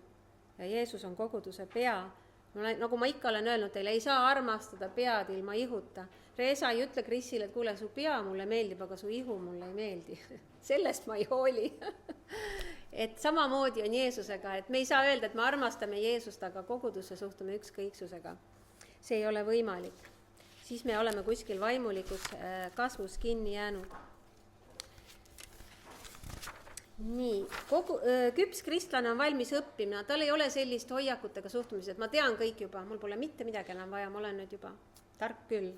A: ja Jeesus on koguduse pea. Nagu ma ikka olen öelnud teile, ei saa armastada pead ilma ihuta. Reesa ei ütle Krissile, et kuule, su pea mulle meeldib, aga su ihu mulle ei meeldi. Sellest ma ei hooli. Et samamoodi on Jeesusega, et me ei saa öelda, et me armastame Jeesust, aga kogudusse suhtume ükskõiksusega. See ei ole võimalik. Siis me oleme kuskil vaimulikus kasvus kinni jäänud. Nii, küps kristlane on valmis õppima, tal ei ole sellist hoiakutega suhtumised, ma tean kõik juba, mul pole mitte midagi enam vaja, ma olen nüüd juba tark küll,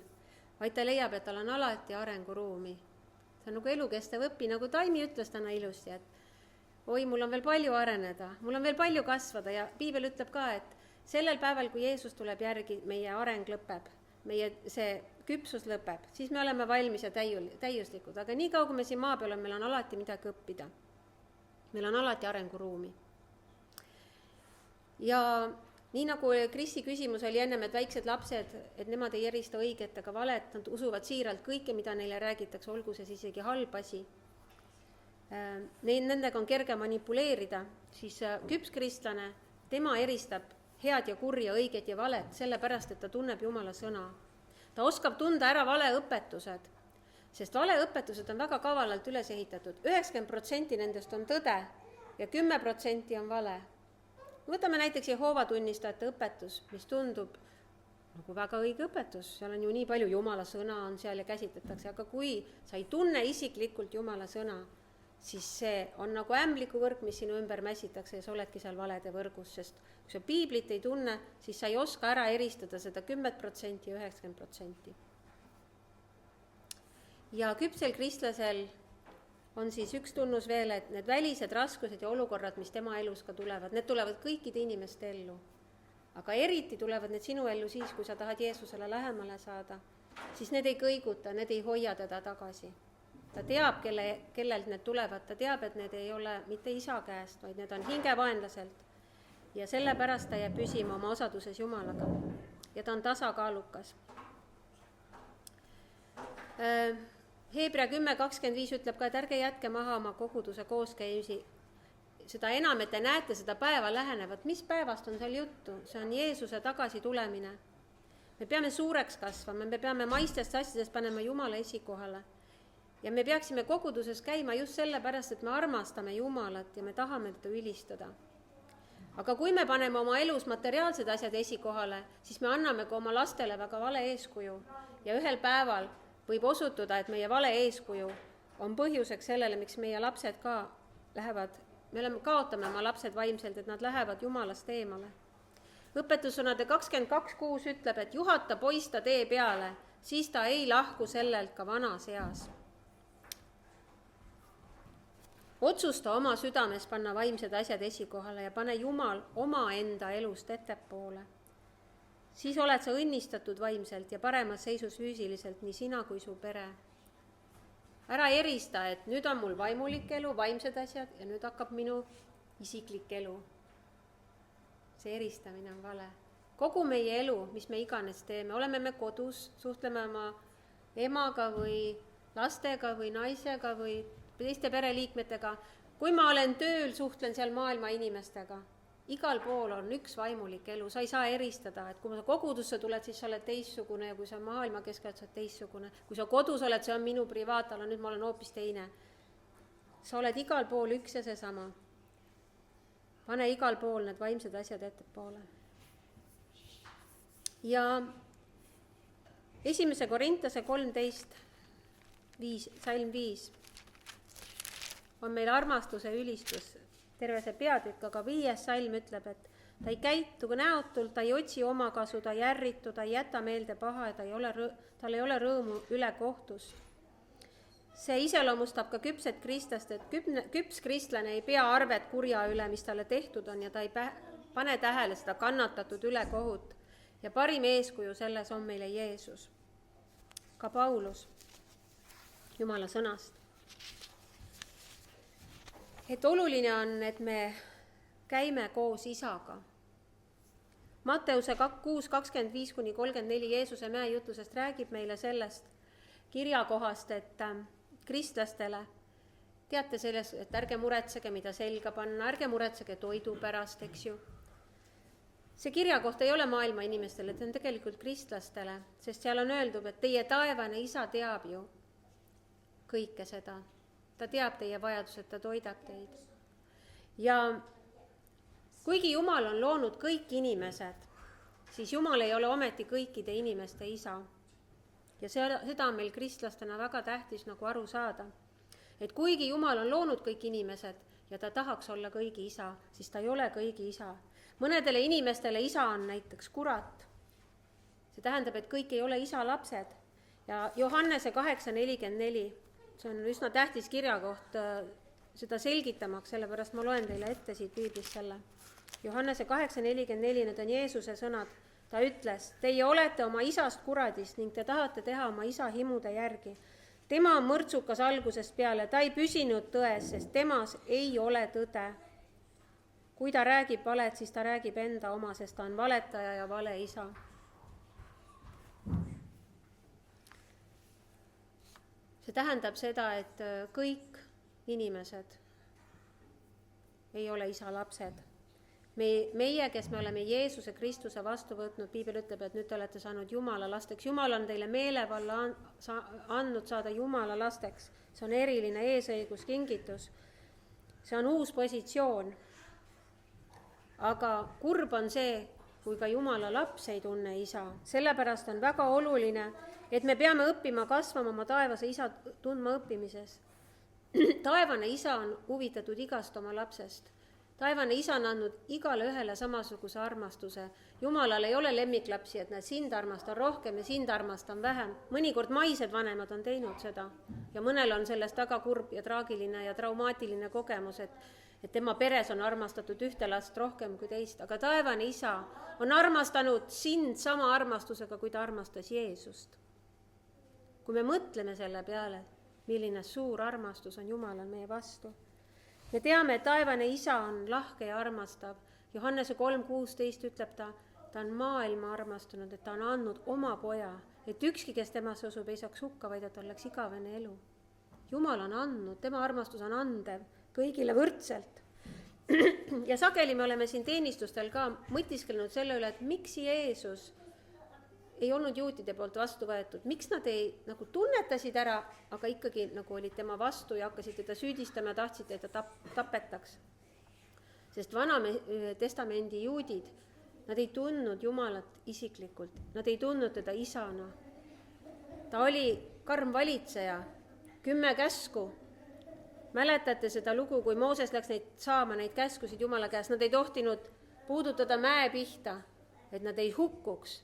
A: vaid ta leiab, et tal on alati arenguruumi. See on nagu elukestev õpi, nagu Taimi ütles täna ilusti, et oi, mul on veel palju areneda, mul on veel palju kasvada ja Piibel ütleb ka, et sellel päeval, kui Jeesus tuleb järgi, meie areng lõpeb, meie see küpsus lõpeb, siis me oleme valmis ja täiuslikud, aga nii kaua, kui me siin maa peal on, meil on alati midagi õppida. Meil on alati arenguruumi. Ja nii nagu Krissi küsimus oli ennem, et väiksed lapsed, et nemad ei erista õiget ega valet, nad usuvad siiralt kõike, mida neile räägitakse, olgu see isegi halb asi. Nendega on kerge manipuleerida, siis küps kristlane, tema eristab head ja kurja, õiget ja valet, sellepärast, et ta tunneb Jumala sõna. Ta oskab tunda ära valeõpetused. Sest valeõpetused on väga kavalalt üles ehitatud. 90% nendest on tõde ja 10% on vale. Võtame näiteks Jehoova tunnistajate õpetus, mis tundub nagu väga õige õpetus. Seal on ju nii palju Jumala sõna on seal ja käsitletakse, aga kui sa ei tunne isiklikult Jumala sõna, siis see on nagu ämblikuvõrk, mis sinu ümber mässitakse ja sa oledki seal valede võrgus, sest kui sa piiblit ei tunne, siis sa ei oska ära eristada seda 10% ja 90%. Ja küpsel kristlasel on siis üks tunnus veel, et need välised raskused ja olukorrad, mis tema elus ka tulevad, need tulevad kõikide inimeste ellu. Aga eriti tulevad need sinu ellu siis, kui sa tahad Jeesusele lähemale saada, siis need ei kõiguta, need ei hoia teda tagasi. Ta teab, kellelt need tulevad, ta teab, et need ei ole mitte isa käest, vaid need on hingevaenlaselt. Ja sellepärast ta jääb püsima oma osaduses Jumalaga. Ja ta on tasakaalukas. Hebra 10.25 ütleb ka, et ärge jätke maha oma koguduse kooskäimisi seda enam, et te näete seda päeva lähenevat. Mis päevast on seal juttu? See on Jeesuse tagasitulemine. Me peame suureks kasvama, me peame maistest asjadest panema Jumala esikohale. Ja me peaksime koguduses käima just sellepärast, et me armastame Jumalat ja me tahame teda ülistada. Aga kui me paneme oma elus materiaalsed asjad esikohale, siis me anname ka oma lastele väga vale eeskuju. Ja ühel päeval võib osutuda, et meie vale eeskuju on põhjuseks sellele, miks meie lapsed ka lähevad, kaotame oma lapsed vaimselt, et nad lähevad Jumalast eemale. Õpetussõnade 22.6 ütleb, et juhata poiss ta tee peale, siis ta ei lahku sellelt ka vanas eas. Otsusta oma südames panna vaimsed asjad esikohale ja pane Jumal oma enda elust ettepoole. Siis oled sa õnnistatud vaimselt ja paremas seisus füüsiliselt, nii sina kui su pere. Ära erista, et nüüd on mul vaimulik elu, vaimsed asjad ja nüüd hakkab minu isiklik elu. See eristamine on vale. Kogu meie elu, mis me iganes teeme, oleme me kodus, suhtleme oma emaga või lastega või naisega või teiste pereliikmetega. Kui ma olen tööl, suhtlen seal maailma inimestega. Igal pool on üks vaimulik elu, sa ei saa eristada, et kui sa kogudusse tuled, siis sa oled teistsugune ja kui sa maailma keskelt, sa oled teistsugune. Kui sa kodus oled, see on minu privaatala, nüüd ma olen hoopis teine. Sa oled igal pool üks ja seesama. Pane igal pool need vaimsed asjad ettepoole. Ja 1. Korintase 13, salm 5 on meil armastuse ülistus, terve see peatükk, aga 5. salm ütleb, et ta ei käitu näotult, ta ei otsi omakasu, ta ei ärritu, ta ei jäta meelde paha ja tal ei ole rõõmu üle kohtust. See iseloomustab ka küpset kristlast, et küps kristlane ei pea arvet kurja üle, mis talle tehtud on ja ta ei pane tähele seda kannatatud ülekohut. Ja parim eeskuju selles on meile Jeesus. Ka Paulus, Jumala sõnast. Et oluline on, et me käime koos isaga. Matteuse 6:25-34 Jeesuse mäejutlusest räägib meile sellest kirjakohast, et kristlastele teate selles, et ärge muretsege, mida selga panna, ärge muretsege toidu pärast, eks ju. See kirjakoht ei ole maailma inimestele, see on tegelikult kristlastele, sest seal on öeldud, et teie taevane isa teab ju kõike seda. Ta teab teie vajadused, ta toidab teid. Ja kuigi Jumal on loonud kõik inimesed, siis Jumal ei ole ometi kõikide inimeste isa. Ja seda on meil kristlastena väga tähtis nagu aru saada. Et kuigi Jumal on loonud kõik inimesed ja ta tahaks olla kõigi isa, siis ta ei ole kõigi isa. Mõnedele inimestele isa on näiteks kurat. See tähendab, et kõik ei ole isa lapsed. Ja Johannese 8:44, see on üsna tähtis kirjakoht seda selgitamaks, sellepärast ma loen teile ette siit piiblist selle. Johannese 8:44, need on Jeesuse sõnad. Ta ütles, teie olete oma isast kuradist ning te tahate teha oma isa himude järgi. Tema on mõrtsukas algusest peale, ta ei püsinud tões, sest temas ei ole tõde. Kui ta räägib valet, siis ta räägib enda oma, sest ta on valetaja ja vale isa. See tähendab seda, et kõik inimesed ei ole isa lapsed. Meie, kes me oleme Jeesuse Kristuse vastu võtnud, piibel ütleb, et nüüd te olete saanud Jumala lasteks. Jumal on teile meelevalla andnud saada Jumala lasteks. See on eriline eesõigus, kingitus. See on uus positsioon. Aga kurb on see, kui ka Jumala laps ei tunne isa. Sellepärast on väga oluline, et me peame õppima kasvama oma taevase isa tundma õppimises. Taevane isa on huvitatud igast oma lapsest. Taevane isa on andnud igale ühele samasuguse armastuse. Jumalal ei ole lemmiklapsi, et sind armastan rohkem ja sind armastan vähem. Mõnikord maised vanemad on teinud seda ja mõnel on sellest väga kurb ja traagiline ja traumaatiline kogemus, et tema peres on armastatud ühte last rohkem kui teist, aga taevane isa on armastanud sind sama armastusega, kui ta armastas Jeesust. Kui me mõtleme selle peale, milline suur armastus on Jumalal meie vastu. Me teame, et taevane isa on lahke ja armastav. Johannese 3:16 ütleb ta on maailma armastanud, et ta on andnud oma poja, et ükski, kes temasse usub, ei saaks hukka, vaid et oleks igavene elu. Jumal on andnud, tema armastus on andev kõigile võrdselt. ja sageli me oleme siin teenistustel ka mõtisklenud selle üle, et miks Jeesus ei olnud juutide poolt vastu võetud, miks nad ei nagu tunnetasid ära, aga ikkagi nagu olid tema vastu ja hakkasid teda süüdistama ja tahtsid, et ta tapetaks. Sest Vana Testamendi juudid, nad ei tundnud Jumalat isiklikult, nad ei tundnud teda isana. Ta oli karm valitseja, 10 käsku. Mäletate seda lugu, kui Mooses läks neid saama, neid käskusid Jumala käest, nad ei tohtinud puudutada mäe pihta, et nad ei hukkuks.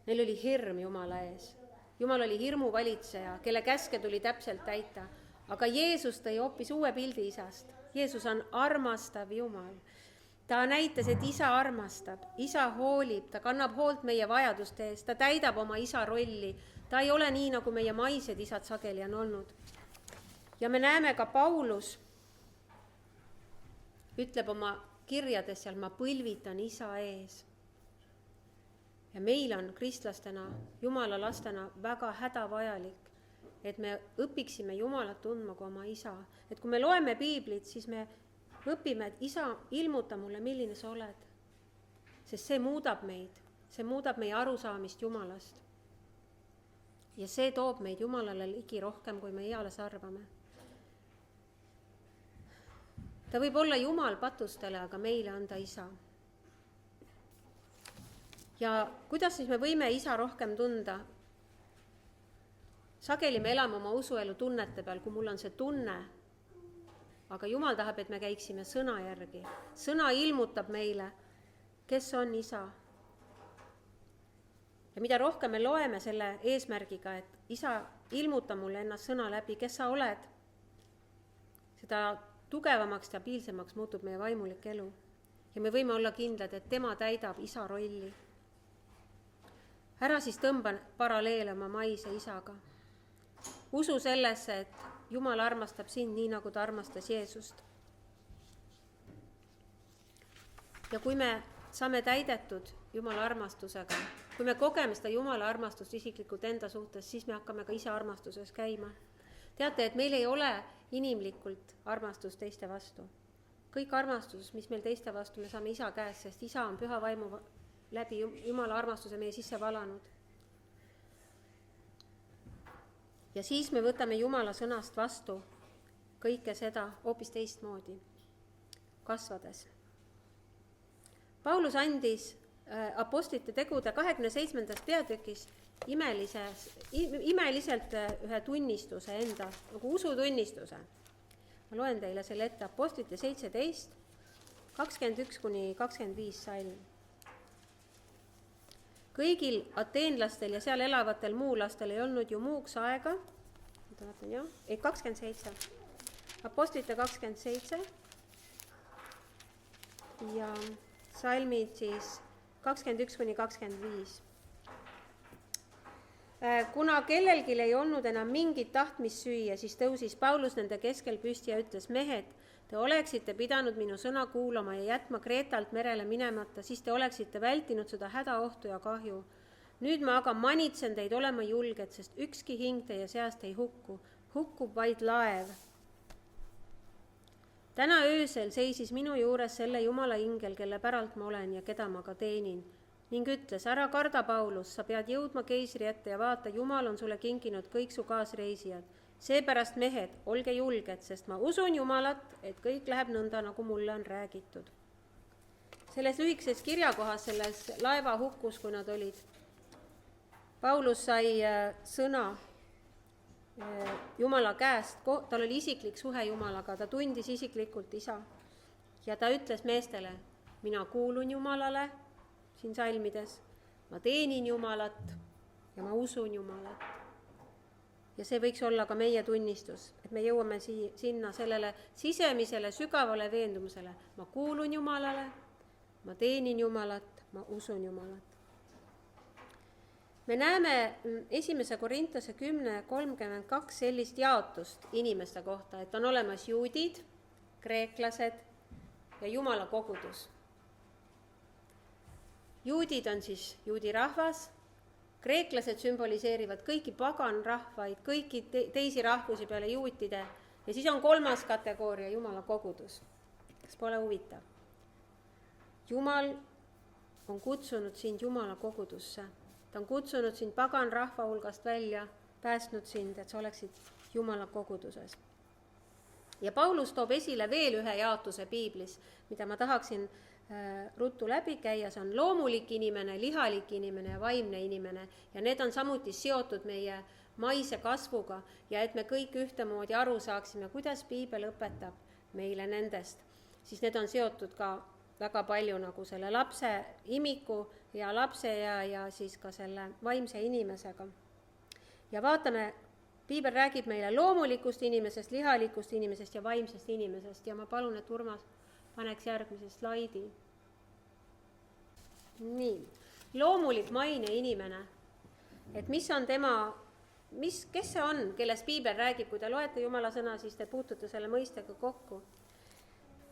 A: Neil oli hirm Jumala ees. Jumal oli hirmuvalitseja, kelle käske tuli täpselt täita. Aga Jeesus tõi hoopis uue pildi isast. Jeesus on armastav Jumal. Ta näitas, et isa armastab, isa hoolib, ta kannab hoolt meie vajaduste eest, ta täidab oma isa rolli. Ta ei ole nii, nagu meie maised isad sageli on olnud. Ja me näeme ka Paulus ütleb oma kirjades seal, ma põlvitan isa ees. Ja meil on kristlastena, Jumala lastena väga hädavajalik, et me õpiksime Jumalat tundma kui oma isa. Et kui me loeme piiblit, siis me õpime, et isa, ilmuta mulle, milline sa oled. Sest see muudab meie arusaamist Jumalast. Ja see toob meid Jumalale ligi rohkem, kui me eales arvame. Ta võib olla Jumal patustele, aga meile on ta isa. Ja kuidas siis me võime isa rohkem tunda? Sageli me elame oma usuelu tunnete peal, kui mul on see tunne, aga Jumal tahab, et me käiksime sõna järgi. Sõna ilmutab meile, kes on isa. Ja mida rohkem me loeme selle eesmärgiga, et isa, ilmuta mulle ennast sõna läbi, kes sa oled, seda tugevamaks, stabiilsemaks muutub meie vaimulik elu. Ja me võime olla kindlad, et tema täidab isa rolli. Ära siis tõmba paralleele oma maise isaga. Usu sellesse, et Jumal armastab sind nii, nagu ta armastas Jeesust. Ja kui me saame täidetud Jumala armastusega, kui me kogeme seda Jumala armastust isiklikult enda suhtes, siis me hakkame ka ise armastuses käima. Teate, et meil ei ole inimlikult armastust teiste vastu. Kõik armastus, mis meil teiste vastu, me saame isa käes, sest isa on püha vaimu läbi Jumala armastuse meie sisse valanud. Ja siis me võtame Jumala sõnast vastu kõike seda hoopis teistmoodi, kasvades. Paulus andis apostlite tegude 27. peatükis imeliselt ühe tunnistuse enda, nagu usutunnistuse. Ma loen teile selle ette, apostlite 17, 21-25 salm. Kõigil ateenlastel ja seal elavatel muulastel ei olnud ju muuks aega, 27, apostlite 27 ja salmid siis 21-25. Kuna kellelgi ei olnud enam mingit tahtmist süüa, siis tõusis Paulus nende keskel püsti ja ütles, mehed, te oleksite pidanud minu sõna kuulama ja jätma Kreetalt merele minemata, siis te oleksite vältinud seda hädaohtu ja kahju. Nüüd ma aga manitsen teid olema julged, sest ükski hing teie seast ei hukku, hukkub vaid laev. Täna öösel seisis minu juures selle Jumala ingel, kelle päralt ma olen ja keda ma ka teenin, ning ütles, ära karda, Paulus, sa pead jõudma keisri ette ja vaata, Jumal on sulle kinkinud kõik su kaasreisijad. Seepärast, mehed, olge julged, sest ma usun Jumalat, et kõik läheb nõnda, nagu mulle on räägitud. Selles lühikeses kirjakohas, selles laeva hukkus, kui nad olid, Paulus sai sõna Jumala käest, tal oli isiklik suhe Jumalaga, ta tundis isiklikult isa. Ja ta ütles meestele, mina kuulun Jumalale, siin salmides, ma teenin Jumalat ja ma usun Jumalat. Ja see võiks olla ka meie tunnistus, et me jõuame sinna sellele sisemisele sügavale veendumusele. Ma kuulun Jumalale, ma teenin Jumalat, ma usun Jumalat. Me näeme 1. Korintuse 10:32 sellist jaotust inimeste kohta, et on olemas juudid, kreeklased ja Jumala kogudus. Juudid on siis juudi rahvas, kreeklased sümboliseerivad kõiki paganrahvaid, kõiki teisi rahvusi peale juutide ja siis on kolmas kategooria Jumala kogudus. kas pole huvitav? Jumal on kutsunud sind Jumala kogudusse. Ta on kutsunud sind pagan rahva hulgast välja, päästnud sind, et sa oleksid Jumala koguduses. Ja Paulus toob esile veel ühe jaotuse piiblis, mida ma tahaksin ruttu läbi käia, see on loomulik inimene, lihalik inimene ja vaimne inimene. Ja need on samuti seotud meie maise kasvuga ja et me kõik ühtemoodi aru saaksime, kuidas piibel õpetab meile nendest, siis need on seotud ka väga palju nagu selle lapse imiku ja lapse ja siis ka selle vaimse inimesega. Ja vaatame, piibel räägib meile loomulikust inimesest, lihalikust inimesest ja vaimsest inimesest ja ma palun, et Urmas paneks järgmise slaidi. Nii, loomulik maine inimene, et mis on tema, kes see on, kellest piibel räägib, kui te loete Jumala sõna, siis te puutute selle mõistega kokku.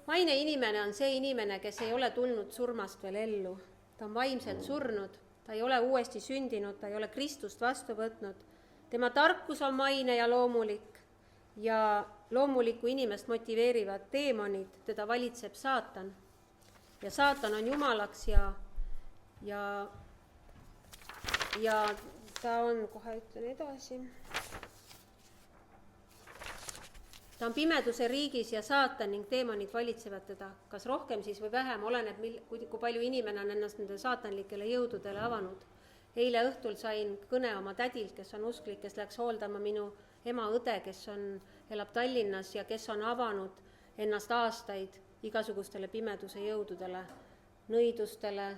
A: Maine inimene on see inimene, kes ei ole tulnud surmast veel ellu. Ta on vaimselt surnud, ta ei ole uuesti sündinud, ta ei ole Kristust vastu võtnud. Tema tarkus on maine ja loomulik ja loomulikku inimest motiveerivad teemonid, teda valitseb saatan. Ja saatan on jumalaks ja ta on, kohe ütlen edasi, ta on pimeduse riigis ja saatan ning teemonid valitsevad teda, kas rohkem siis või vähem, oleneb, kui palju inimene on ennast nende saatanlikele jõududele avanud. Eile õhtul sain kõne oma tädilt, kes on usklik, kes läks hooldama minu ema õde, kes elab Tallinnas ja kes on avanud ennast aastaid igasugustele pimeduse jõududele, nõidustele,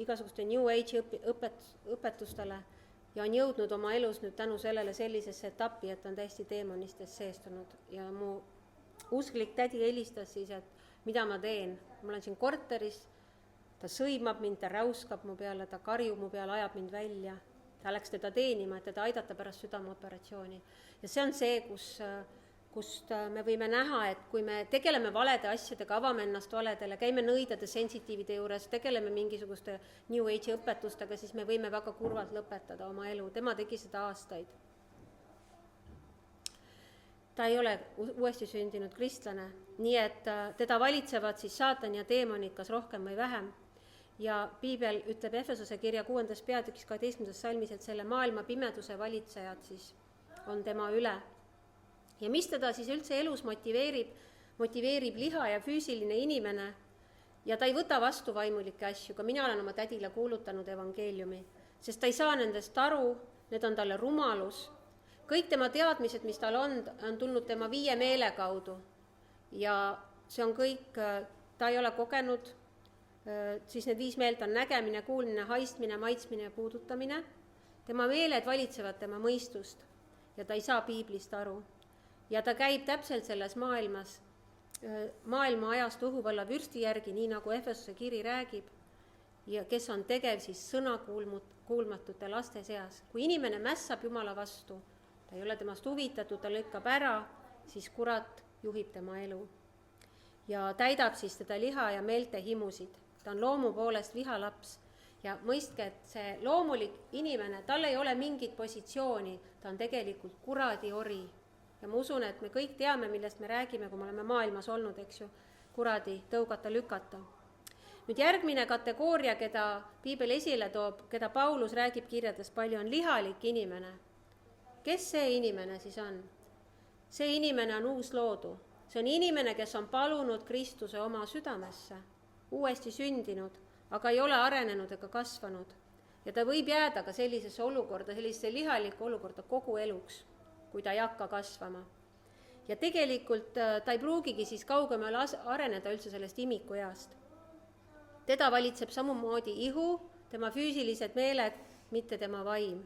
A: igasuguste New Age õpetustele ja on jõudnud oma elus nüüd tänu sellele sellisesse etappi, et on täiesti teemonistest seestunud. Ja mu usklik tädi helistas siis, et mida ma teen. Ma olen siin korteris, ta sõimab mind, ta räuskab mu peale, ta karjub mu peale, ajab mind välja. Ta läks teda teenima, et teda aidata pärast südameoperatsiooni. Ja see on see, kust me võime näha, et kui me tegeleme valede asjadega, avame ennast valedele, käime nõidade sensitiivide juures, tegeleme mingisuguste New Age õpetustega, siis me võime väga kurvalt lõpetada oma elu. Tema tegi seda aastaid. Ta ei ole uuesti sündinud kristlane, nii et teda valitsevad siis saatan ja teemonid, kas rohkem või vähem. Ja piibel ütleb Efesose kirja 6. peatükis 12. salmis, et selle maailma pimeduse valitsejad siis on tema üle. Ja mis teda siis üldse elus motiveerib liha ja füüsiline inimene ja ta ei võta vastu vaimulikke asju, ka mina olen oma tädile kuulutanud evangeeliumi, sest ta ei saa nendest aru, need on talle rumalus. Kõik tema teadmised, mis tal on tulnud tema 5 meele kaudu ja see on kõik, ta ei ole kogenud, siis need 5 meelt on nägemine, kuulmine, haistmine, maitsmine ja puudutamine. Tema meeled valitsevad tema mõistust ja ta ei saa piiblist aru. Ja ta käib täpselt selles maailma ajast õhuvalla vürsti järgi, nii nagu Efesose kiri räägib, ja kes on tegev siis sõnakuulmatute laste seas. Kui inimene mässab Jumala vastu, ta ei ole temast huvitatud, ta lükkab ära, siis kurat juhib tema elu. Ja täidab siis teda liha ja meelte himusid. Ta on loomu poolest vihalaps ja mõistke, et see loomulik inimene, tal ei ole mingit positsiooni, ta on tegelikult kuradi ori. Ja ma usun, et me kõik teame, millest me räägime, kui me oleme maailmas olnud, eks ju, kuradi tõugata, lükata. Nüüd järgmine kategooria, keda piibel esile toob, keda Paulus räägib kirjades palju, on lihalik inimene. Kes see inimene siis on? See inimene on uus loodu. See on inimene, kes on palunud Kristuse oma südamesse, uuesti sündinud, aga ei ole arenenud ega kasvanud. Ja ta võib jääda ka sellisesse olukorda, sellisesse lihalikku olukorda kogu eluks, kui ta ei hakka kasvama. Ja tegelikult ta ei pruugigi siis kaugemale areneda üldse sellest imikueast. Teda valitseb samamoodi ihu, tema füüsilised meeled, mitte tema vaim.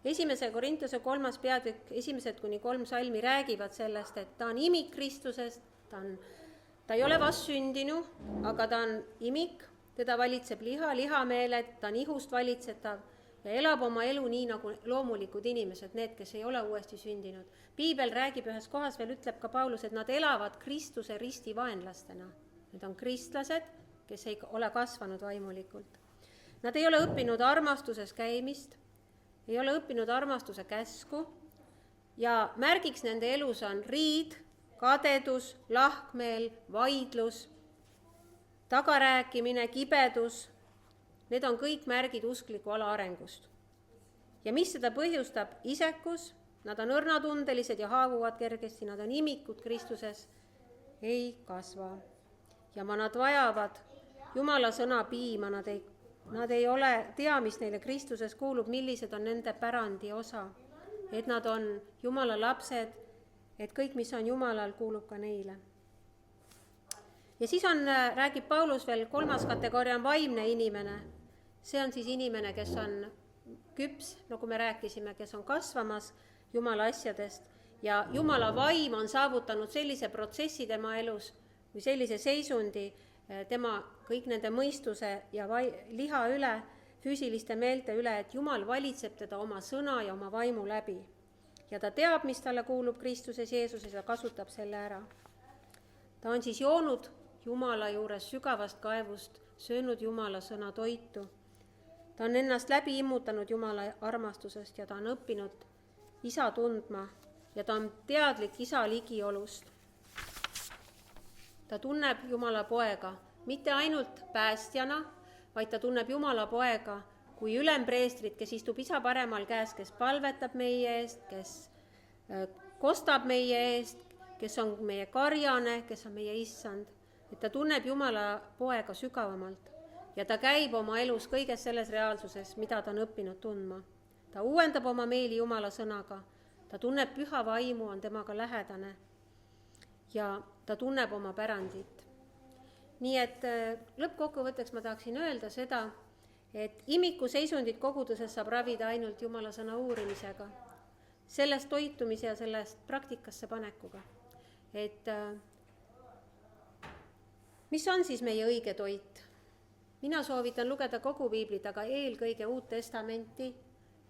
A: 1. Korintuse 3. peatükk, 1-3 salmi räägivad sellest, et ta on imik Kristusest, ta ei ole vastsündinu, aga ta on imik, teda valitseb lihameeled, ta on ihust valitsetav ja elab oma elu nii nagu loomulikud inimesed, need, kes ei ole uuesti sündinud. Piibel räägib ühes kohas veel, ütleb ka Paulus, et nad elavad Kristuse risti vaenlastena. Need on kristlased, kes ei ole kasvanud vaimulikult. Nad ei ole õppinud armastuses käimist, ei ole õppinud armastuse käsku ja märgiks nende elus on riid, kadedus, lahkmeel, vaidlus, tagarääkimine, kibedus, need on kõik märgid uskliku alaarengust. Ja mis seda põhjustab? Isekus, nad on õrnatundelised ja haavuvad kergesti, nad on imikud Kristuses, ei kasva. Ja nad vajavad Jumala sõna piima, nad ei ole, mis neile Kristuses kuulub, millised on nende pärandi osa. Et nad on Jumala lapsed, et kõik, mis on Jumalal, kuulub ka neile. Ja siis räägib Paulus veel 3. kategooria on vaimne inimene. See on siis inimene, kes on küps, nagu me rääkisime, kes on kasvamas Jumala asjadest ja Jumala vaim on saavutanud sellise protsessi tema elus või sellise seisundi tema kõik nende mõistuse ja liha üle, füüsiliste meelte üle, et Jumal valitseb teda oma sõna ja oma vaimu läbi. Ja ta teab, mis talle kuulub Kristuses Jeesuses ja kasutab selle ära. Ta on siis joonud Jumala juures sügavast kaevust, söönud Jumala sõna toitu. Ta on ennast läbi immutanud Jumala armastusest ja ta on õppinud isa tundma ja ta on teadlik isa ligiolust. Ta tunneb Jumala poega, mitte ainult päästjana, vaid ta tunneb Jumala poega kui ülempreestrit, kes istub isa paremal käes, kes palvetab meie eest, kes kostab meie eest, kes on meie karjane, kes on meie issand. Et ta tunneb Jumala poega sügavamalt ja ta käib oma elus kõiges selles reaalsuses, mida ta on õppinud tundma. Ta uuendab oma meeli Jumala sõnaga, ta tunneb püha vaimu, on temaga lähedane ja ta tunneb oma pärandit. Nii et lõppkokkuvõtteks ma tahaksin öelda seda, et imiku seisundit koguduses saab ravida ainult Jumala sõna uurimisega, sellest toitumise ja sellest praktikasse panekuga. Et mis on siis meie õige toit? Mina soovitan lugeda kogu piiblit, aga eelkõige Uut Testamenti,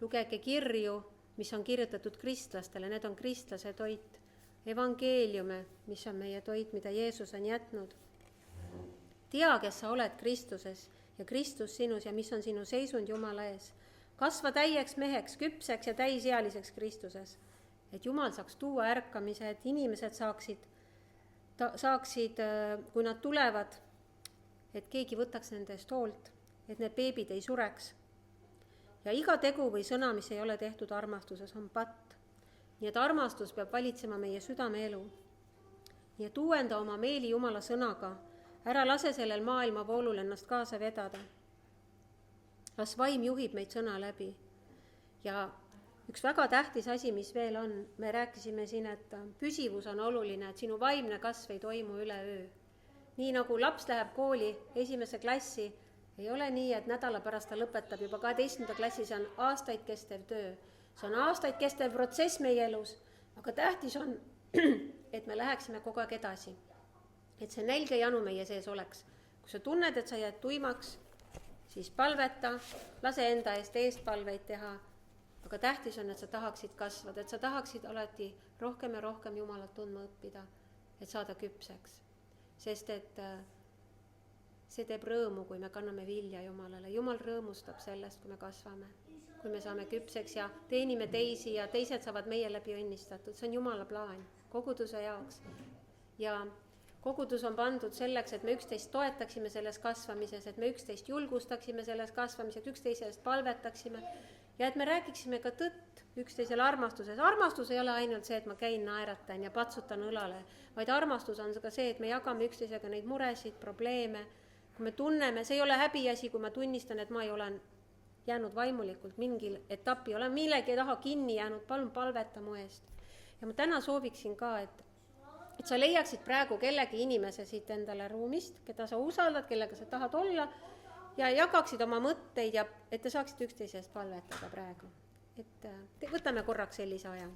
A: lugege kirju, mis on kirjutatud kristlastele, need on kristlase toit, evangeeliume, mis on meie toit, mida Jeesus on jätnud. Tea, kes sa oled Kristuses ja Kristus sinus ja mis on sinu seisund Jumala ees. Kasva täieks meheks, küpseks ja täisealiseks Kristuses, et Jumal saaks tuua ärkamise, et inimesed saaksid, kui nad tulevad, et keegi võtaks nende eest hoolt, et need beebid ei sureks. Ja iga tegu või sõna, mis ei ole tehtud armastuses, on patt. Nii et armastus peab valitsema meie südameelu. Nii et uuenda oma meeli Jumala sõnaga, ära lase sellel maailma voolul ennast kaasa vedada. Las vaim juhib meid sõna läbi. Ja üks väga tähtis asi, mis veel on, me rääkisime siin, et püsivus on oluline, et sinu vaimne kasv ei toimu üleöö. Nii nagu laps läheb kooli 1. klassi, ei ole nii, et nädala pärast ta lõpetab juba 12. klassi, see on aastaid kestev töö. See on aastaid kestev protsess meie elus, aga tähtis on, et me läheksime kogu aeg edasi. Et see nälge janu meie sees oleks. Kui sa tunned, et sa jääd tuimaks, siis palveta, lase enda eest palveid teha, aga tähtis on, et sa tahaksid kasvada, et sa tahaksid alati rohkem ja rohkem Jumalat tundma õppida, et saada küpseks. Sest et see teeb rõõmu, kui me kanname vilja Jumalale. Jumal rõõmustab sellest, kui me kasvame, kui me saame küpseks ja teenime teisi ja teised saavad meie läbi õnnistatud. See on Jumala plaan koguduse jaoks. Ja kogudus on pandud selleks, et me üksteist toetaksime selles kasvamises, et me üksteist julgustaksime selles kasvamises, et üksteise eest palvetaksime ja et me räägiksime ka tõtt üksteisele armastuses. Armastus ei ole ainult see, et ma käin, naeratan ja patsutan õlale, vaid armastus on ka see, et me jagame üksteisega neid muresid, probleeme. Kui me tunneme, see ei ole häbiasi, kui ma tunnistan, et ma ei ole jäänud vaimulikult mingil etapi, olen millegi taha kinni jäänud, palun palveta mu eest. Ja ma täna sooviksin ka, et sa leiaksid praegu kellegi inimese siit endale ruumist, keda sa usaldad, kellega sa tahad olla ja jagaksid oma mõtteid ja et te saaksid üksteise eest palvetada praegu. Et võtame korraks sellise aja.